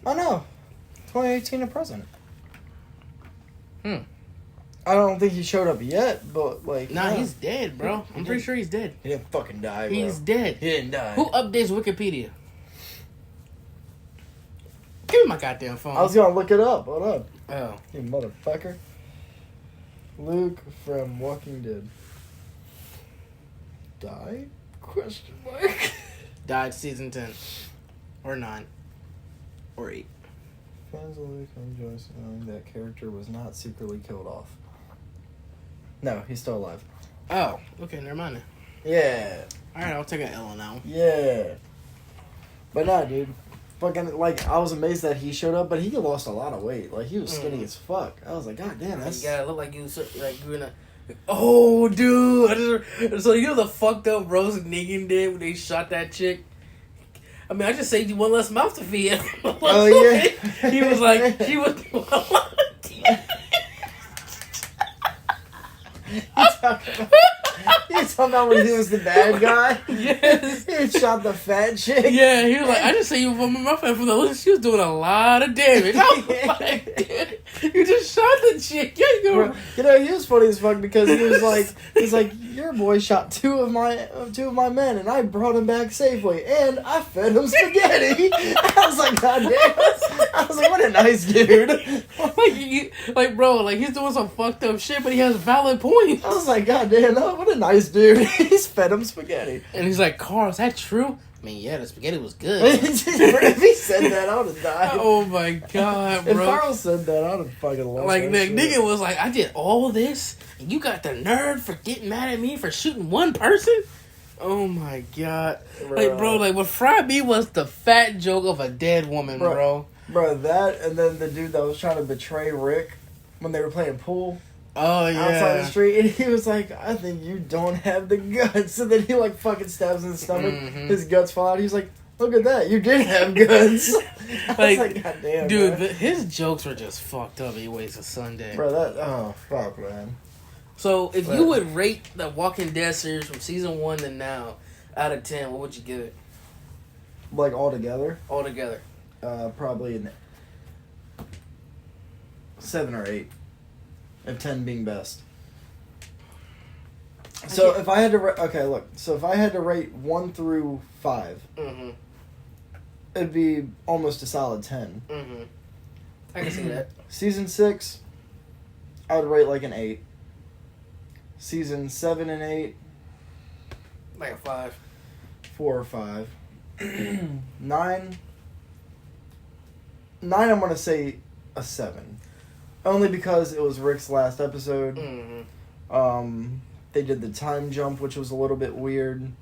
Oh, no. 2018 to present. I don't think he showed up yet, but, like... Nah, he's dead, bro. I'm pretty sure he's dead. He didn't fucking die, bro. He's dead. He didn't die. Who updates Wikipedia? Give me my goddamn phone. I was gonna look it up. Hold up. Oh. You motherfucker. Luke from Walking Dead. Died? Question mark. Died season 10. Or 9. Or 8. Fans of Luke enjoys knowing that character was not secretly killed off. No, he's still alive. Oh, okay, never mind then. Yeah. Alright, I'll take an L on that one. Yeah. But nah, dude. Fucking, like, I was amazed that he showed up, but he lost a lot of weight. Like, he was skinny as fuck. I was like, God damn, that's... You gotta look like you were in a... Oh, dude! So you know the fucked up roast Negan did when they shot that chick? I mean, I just saved you one less mouth to feed. Oh, yeah. He was like, she was... You talking about when he was the bad guy? Yes. He shot the fat chick. Yeah, he was like, I just saved you one more mouth from the... She was doing a lot of damage. I was like, dude, you just shot the chick. Yeah, Bro, you know, he was funny as fuck because he's like, your boy shot two of my men, and I brought him back safely, and I fed him spaghetti. I was like, God damn. I was like, what a nice dude. like, bro, like, he's doing some fucked up shit, but he has valid points. I was like, God damn, what a nice dude. He's fed him spaghetti. And he's like, Carl, is that true? I mean, yeah, the spaghetti was good. If he said that, I would have died. Oh my god, bro! If Carl said that, I'd have fucking lost. Like, that the nigga was like, I did all this, and you got the nerve for getting mad at me for shooting one person? Oh my god. Like, bro, like, what fried me was the fat joke of a dead woman, bro. Bro, that, and then the dude that was trying to betray Rick when they were playing pool. Oh, yeah. Outside the street, and he was like, I think you don't have the guts. And then he, like, fucking stabs in the stomach. Mm-hmm. His guts fall out. He's like, look at that. You did have guts. I was like, God damn, dude, his jokes were just fucked up anyways a Sunday. Bro, oh, fuck, man. So, if you would rate the Walking Dead series from season 1 to now, out of 10, what would you give it? Like, altogether? Altogether. Probably an 7 or 8. And 10 being best. So if I had to so if I had to rate 1 through 5, mm-hmm. it'd be almost a solid 10. Mm-hmm. I can see that. Season 6, I would rate like an 8. Season 7 and 8, like a 5. 4 or 5. 9, I'm gonna say a 7. Only because it was Rick's last episode. Mm-hmm. They did the time jump, which was a little bit weird,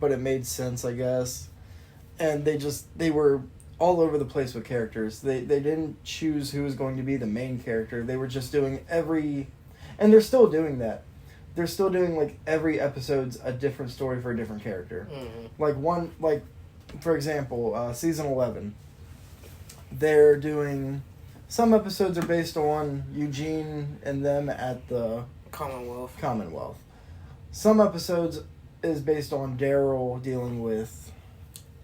but it made sense, I guess. And they were all over the place with characters. They didn't choose who was going to be the main character. They were just doing and they're still doing that. They're still doing, like, every episode's a different story for a different character. Mm-hmm. For example, season 11, they're doing... Some episodes are based on Eugene and them at the Commonwealth. Some episodes is based on Daryl dealing with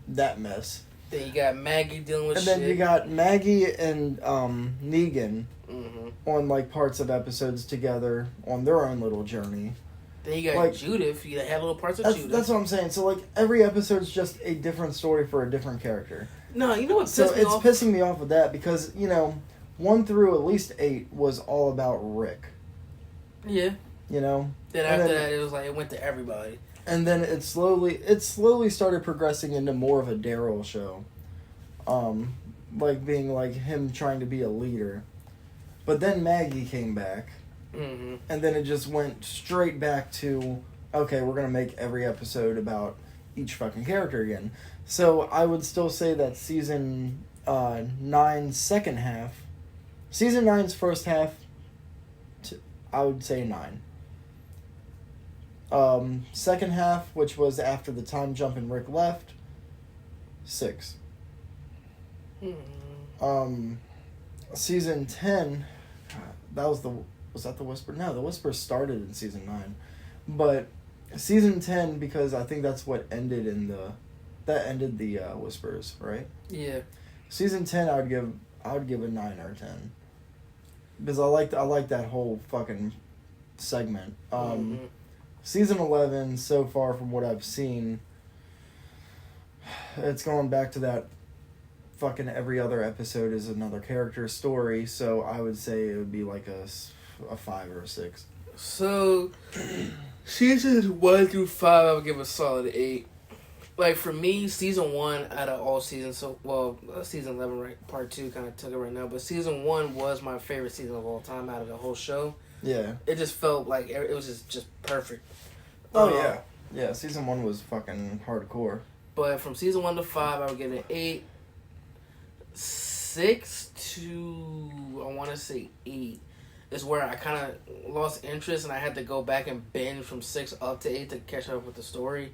that mess. Then you got Maggie dealing with shit. And then you got Maggie and Negan mm-hmm. on, like, parts of episodes together on their own little journey. Then you got, like, Judith. You had little parts of Judith. That's what I'm saying. So, like, every episode's just a different story for a different character. No, you know what pissed me off? So it's pissing me off with that because, you know... 1 through at least 8 was all about Rick. Yeah. You know? Then after that, it was like, it went to everybody. And then it slowly started progressing into more of a Daryl show. Like, being, like, him trying to be a leader. But then Maggie came back. Mm-hmm. And then it just went straight back to, okay, we're going to make every episode about each fucking character again. So I would still say that season 9's second half, Season 9's first half, I would say 9. Second half, which was after the time jump and Rick left, 6. Season 10, was that the Whisper? No, the Whisper started in season 9. But season 10, because I think that's what ended ended the Whispers, right? Yeah. Season 10, I would give a 9 or a 10. Because I like that whole fucking segment. Season 11, so far from what I've seen, it's going back to that fucking every other episode is another character story, so I would say it would be like a 5 or a 6. So, seasons 1 through 5, I would give a solid 8. Like, for me, season 1 out of all seasons, season 11, right, part 2 kind of took it right now, but season 1 was my favorite season of all time out of the whole show. Yeah. It just felt like it was just perfect. Oh, yeah. Yeah, season 1 was fucking hardcore. But from season 1 to 5, I would give it an 8. 6 to, I want to say 8, is where I kind of lost interest, and I had to go back and binge from 6 up to 8 to catch up with the story.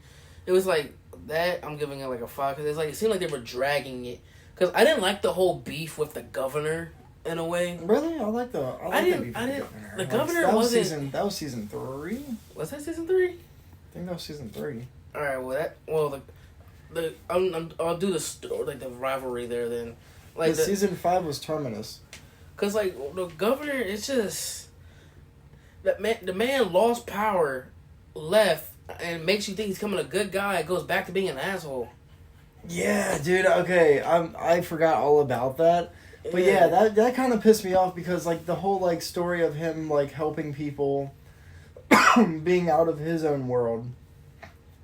It was like that. I'm giving it like a 5 because it seemed like they were dragging it. Because I didn't like the whole beef with the governor in a way. Really, I like the beef with the governor. The governor wasn't. That was season 3. Was that season 3? I think that was season 3. All right. I'll do the story, like the rivalry there then. Like season 5 was Terminus. Because like the governor, it's just the man lost power, left. And makes you think he's becoming a good guy. It goes back to being an asshole. Yeah, dude. Okay, I forgot all about that. But yeah, that kind of pissed me off because like the whole like story of him like helping people, being out of his own world,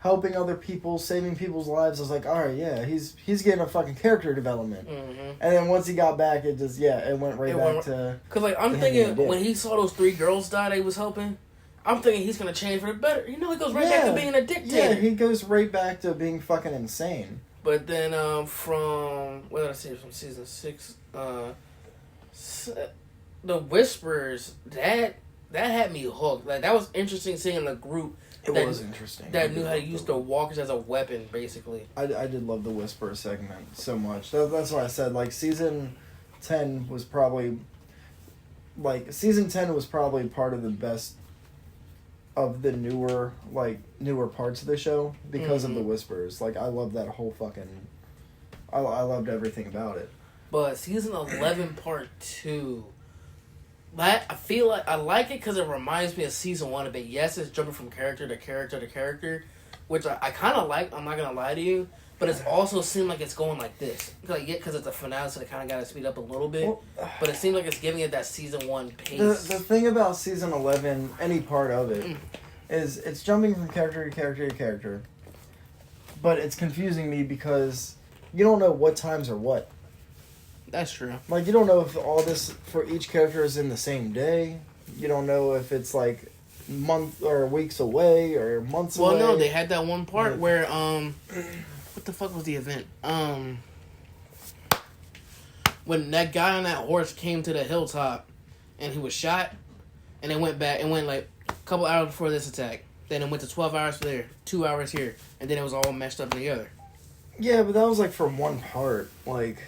helping other people, saving people's lives. I was like, all right, yeah, he's getting a fucking character development. And then once he got back, it just it went back to. Because like I'm thinking when he saw those 3 girls die, they was helping. I'm thinking he's gonna change for the better. He goes right back to being a dictator. Yeah, he goes right back to being fucking insane. But then from what did I say from season 6, the Whispers that had me hooked. Like that was interesting seeing the group. It was interesting. That knew how to use the walkers as a weapon, basically. I did love the Whisper segment so much. That's why I said like season 10 was probably part of the best of the newer parts of the show because of the Whispers. Like I love that whole fucking. I loved everything about it. But season 11 part 2. I feel like I like it because it reminds me of season 1 a bit. Yes, it's jumping from character to character to character, which I kind of like. I'm not gonna lie to you, but it's also seemed like it's going like this. Because it's a finale, so they kind of got to speed up a little bit. Well, but it seems like it's giving it that season 1 pace. The thing about season 11, any part of it, is it's jumping from character to character to character, but it's confusing me because you don't know what times are what. That's true. Like, you don't know if all this for each character is in the same day. You don't know if it's, like, month or weeks away or months away. Well, no, they had that one part where, what the fuck was the event? When that guy on that horse came to the hilltop and he was shot, and it went back, and went, like, a couple hours before this attack. Then it went to 12 hours there, 2 hours here, and then it was all meshed up together. Yeah, but that was, like, from one part. Like...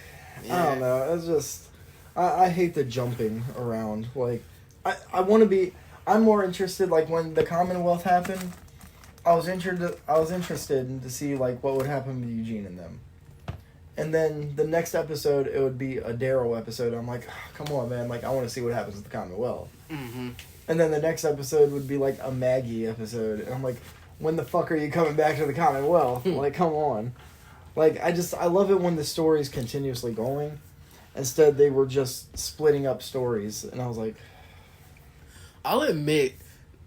Yeah. I don't know. It's just I hate the jumping around. Like I want to be. I'm more interested. Like when the Commonwealth happened, I was interested to see like what would happen with Eugene and them. And then the next episode, it would be a Daryl episode. I'm like, oh, come on, man! Like I want to see what happens with the Commonwealth. And then the next episode would be like a Maggie episode, and I'm like, when the fuck are you coming back to the Commonwealth? Like, come on. Like, I love it when the story's continuously going. Instead, they were just splitting up stories. And I was like... I'll admit,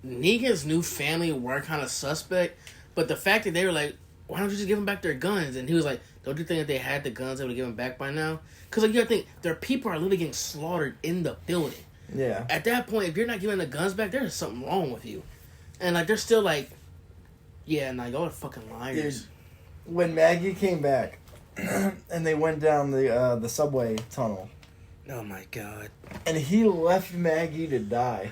Negan's new family were kind of suspect. But the fact that they were like, why don't you just give them back their guns? And he was like, don't you think if they had the guns, they would have given them back by now? Because, like, you gotta think, their people are literally getting slaughtered in the building. Yeah. At that point, if you're not giving the guns back, there's something wrong with you. And, like, they're still like, yeah, nah, y'all are fucking liars. Dude. When Maggie came back, and they went down the subway tunnel. Oh my god! And he left Maggie to die.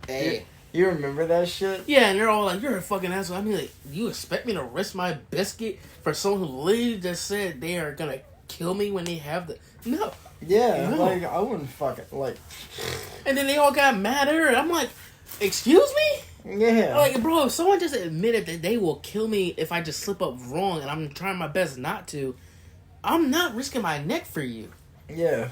Hey, you remember that shit? Yeah, and they're all like, "You're a fucking asshole." I mean, like, you expect me to risk my biscuit for someone who literally just said they are gonna kill me when they have the no? Yeah, no. Like I wouldn't fucking like. And then they all got mad at her. And I'm like, "Excuse me." Yeah. Like, bro, if someone just admitted that they will kill me if I just slip up wrong and I'm trying my best not to, I'm not risking my neck for you. Yeah.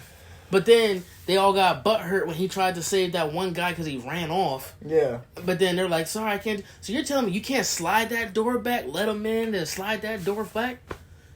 But then they all got butthurt when he tried to save that one guy because he ran off. Yeah. But then they're like, sorry, I can't. So you're telling me you can't slide that door back, let them in, then slide that door back?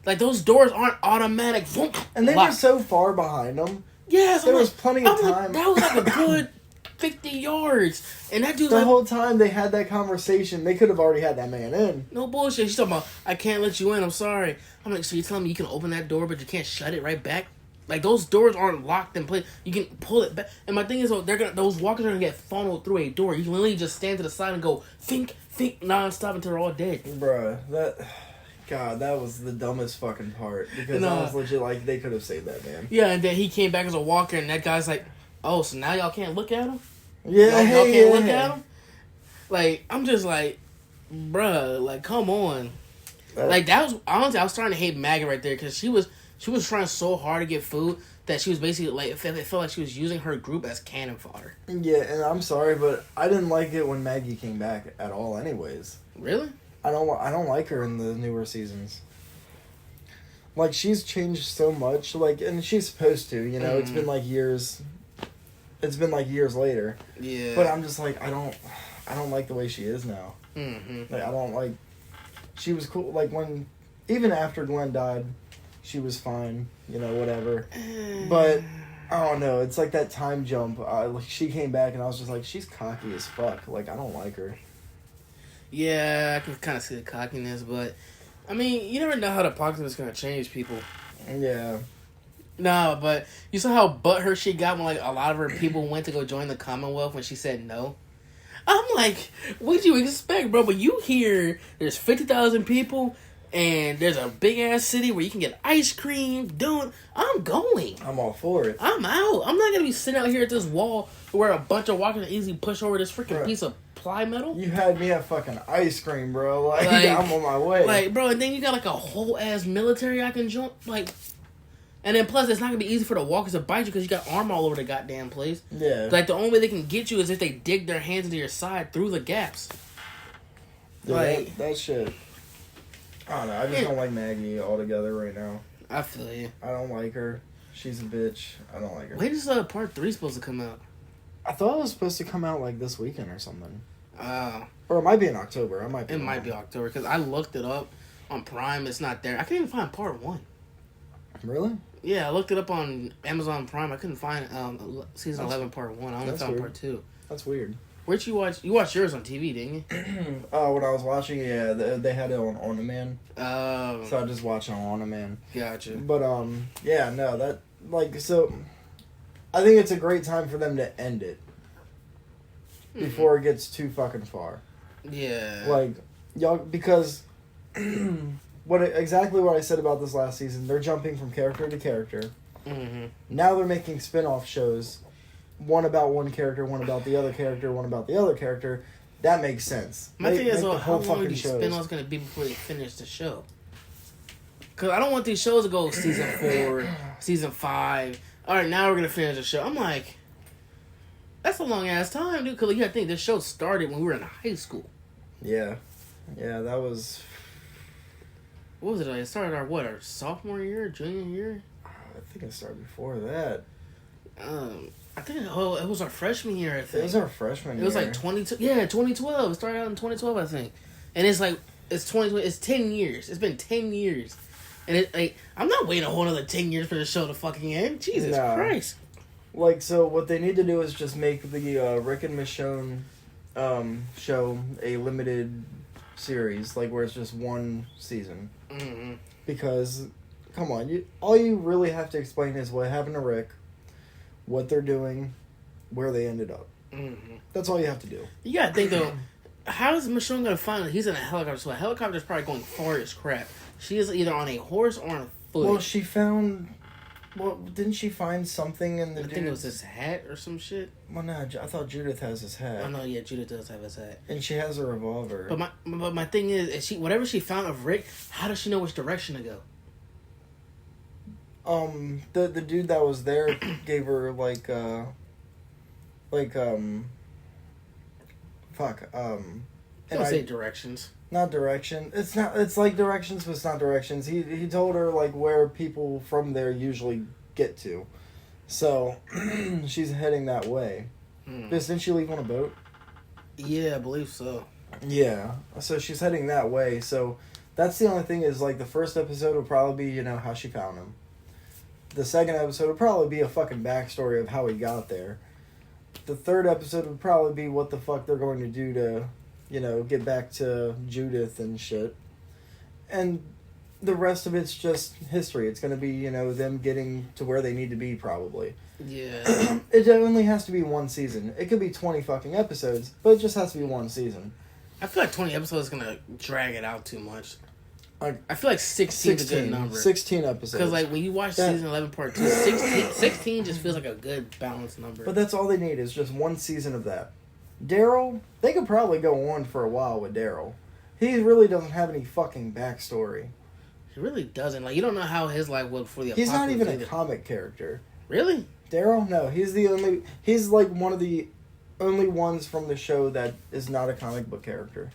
Like, those doors aren't automatic. And they were so far behind them. Yes. There was plenty of time. Like, that was like a good 50 yards. And that dude's the whole time they had that conversation, they could have already had that man in. No bullshit. She's talking about, I can't let you in, I'm sorry. I'm like, so you're telling me you can open that door, but you can't shut it right back? Like, those doors aren't locked in place. You can pull it back. And my thing is, those walkers are going to get funneled through a door. You can literally just stand to the side and go, think, non-stop until they're all dead. Bruh, that was the dumbest fucking part. Because I was legit like, they could have saved that man. Yeah, and then he came back as a walker, and that guy's like, oh, so now y'all can't look at him? Yeah, y'all can't look at him? Like, I'm just like, bruh, like, come on. Like, that was, honestly, I was starting to hate Maggie right there, because she was trying so hard to get food that she was basically, like, it felt like she was using her group as cannon fodder. Yeah, and I'm sorry, but I didn't like it when Maggie came back at all anyways. Really? I don't like her in the newer seasons. Like, she's changed so much, like, and she's supposed to, you know, It's been like years later. Yeah. But I'm just like, I don't like the way she is now. Mm-hmm. Like, I don't like, she was cool, like, even after Glenn died, she was fine, you know, whatever. But, I don't know, it's like that time jump, she came back and I was just like, she's cocky as fuck, like, I don't like her. Yeah, I can kind of see the cockiness, but I mean, you never know how the apocalypse is gonna change people. Yeah. No, but you saw how butthurt she got when like a lot of her people went to go join the Commonwealth when she said no. I'm like, what do you expect, bro? But you hear there's 50,000 people and there's a big ass city where you can get ice cream. Dude, I'm going. I'm all for it. I'm out. I'm not gonna be sitting out here at this wall where a bunch of walkers easily push over this freaking piece of ply metal. You had me at fucking ice cream, bro. Like I'm on my way. Like, bro, and then you got like a whole ass military I can join. Like, and then plus it's not gonna be easy for the walkers to bite you because you got armor all over the goddamn place. Yeah. Like the only way they can get you is if they dig their hands into your side through the gaps. Yeah, like that shit. I don't know. I just don't like Maggie altogether right now. I feel you. I don't like her. She's a bitch. I don't like her. When is part 3 supposed to come out? I thought it was supposed to come out like this weekend or something. Oh. Or it might be in October. It might be October because I looked it up on Prime. It's not there. I couldn't even find part 1. Really? Yeah, I looked it up on Amazon Prime. I couldn't find season 11 part 1. I only found part 2. That's weird. Where'd you watch? You watched yours on TV, didn't you? When I was watching, yeah, they had it on demand. Oh. So I just watched it on demand. Gotcha. But yeah, no, that so. I think it's a great time for them to end it before it gets too fucking far. Yeah. Like y'all, because exactly what I said about this last season. They're jumping from character to character. Mm-hmm. Now they're making spin-off shows. One about one character, one about the other character, one about the other character. That makes sense. My thing is, how long are these spin-offs going to be before they finish the show? Because I don't want these shows to go season 4, season 5. All right, now we're going to finish the show. I'm like, that's a long-ass time, dude. Because you got to think, this show started when we were in high school. Yeah. Yeah, that was... What was it? It started our sophomore year, junior year? I think it started before that. I think it was our freshman year, I think. It was our freshman year. It was like 2012. It started out in 2012, I think. And it's like, it's 2020. It's 10 years. It's been 10 years. And I'm not waiting a whole other 10 years for the show to fucking end. Jesus Christ. Like, so what they need to do is just make the Rick and Michonne show a limited series, like where it's just one season. Mm-hmm. Because, come on, all you really have to explain is what happened to Rick, what they're doing, where they ended up. Mm-hmm. That's all you have to do. You gotta think though, how is Michonne gonna find him? He's in a helicopter, so a helicopter's probably going far as crap. She is either on a horse or on a foot. Well, she found... Well, didn't she find something in the... I think it was his hat or some shit. Well, no, I thought Judith has his hat. Oh, no, yeah, Judith does have his hat. And she has a revolver. But my thing is whatever she found of Rick, how does she know which direction to go? The dude that was there gave her, Don't say directions. Not direction. It's like directions, but it's not directions. He told her, like, where people from there usually get to. So, she's heading that way. Didn't she leave on a boat? Yeah, I believe so. Yeah. So, she's heading that way. So, that's the only thing is, like, the first episode will probably be, how she found him. The second episode would probably be a fucking backstory of how he got there. The third episode would probably be what the fuck they're going to do to... get back to Judith and shit. And the rest of it's just history. It's going to be, them getting to where they need to be, probably. Yeah. It only has to be one season. It could be 20 fucking episodes, but it just has to be one season. I feel like 20 episodes is going to drag it out too much. I feel like 16 is a good number. 16 episodes. Because, when you watch season 11 part 2, 16 just feels like a good balanced number. But that's all they need is just one season of that. Daryl, they could probably go on for a while with Daryl. He really doesn't have any fucking backstory. He really doesn't. You don't know how his life was before the apocalypse. He's not even either. A comic character. Really? Daryl? No, he's one of the only ones from the show that is not a comic book character.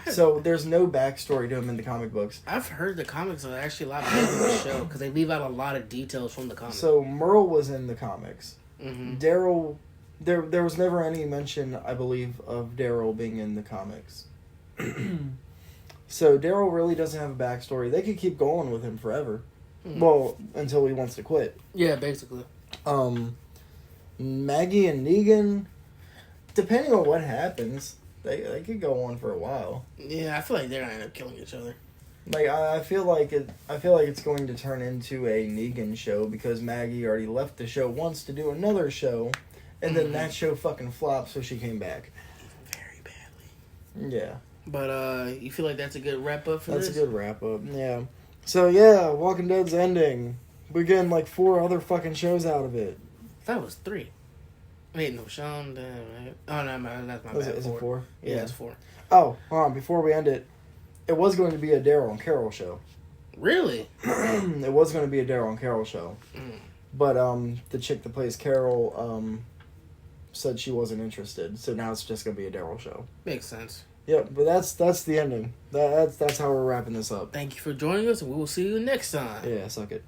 So there's no backstory to him in the comic books. I've heard the comics are actually a lot better than the show because they leave out a lot of details from the comics. So Merle was in the comics. Mm-hmm. Daryl... There was never any mention, I believe, of Daryl being in the comics. So Daryl really doesn't have a backstory. They could keep going with him forever. Mm-hmm. Well, until he wants to quit. Yeah, basically. Maggie and Negan, depending on what happens, They could go on for a while. Yeah, I feel like they're gonna end up killing each other. Like I feel like it's going to turn into a Negan show because Maggie already left the show once to do another show, and then that show fucking flopped, so she came back. Very badly. Yeah. But you feel like that's a good wrap up for this? That's a good wrap up. Yeah. So yeah, Walking Dead's ending. We're getting like 4 other fucking shows out of it. I thought it was 3. Wait, no, Sean. Oh no, that's my bad. Is it 4? Yeah, it's 4. Oh, hold on. Before we end it, it was going to be a Daryl and Carol show. Really? It was going to be a Daryl and Carol show. But the chick that plays Carol said she wasn't interested, so now it's just going to be a Daryl show. Makes sense. Yep, but that's the ending. That's how we're wrapping this up. Thank you for joining us, and we will see you next time. Yeah, suck it.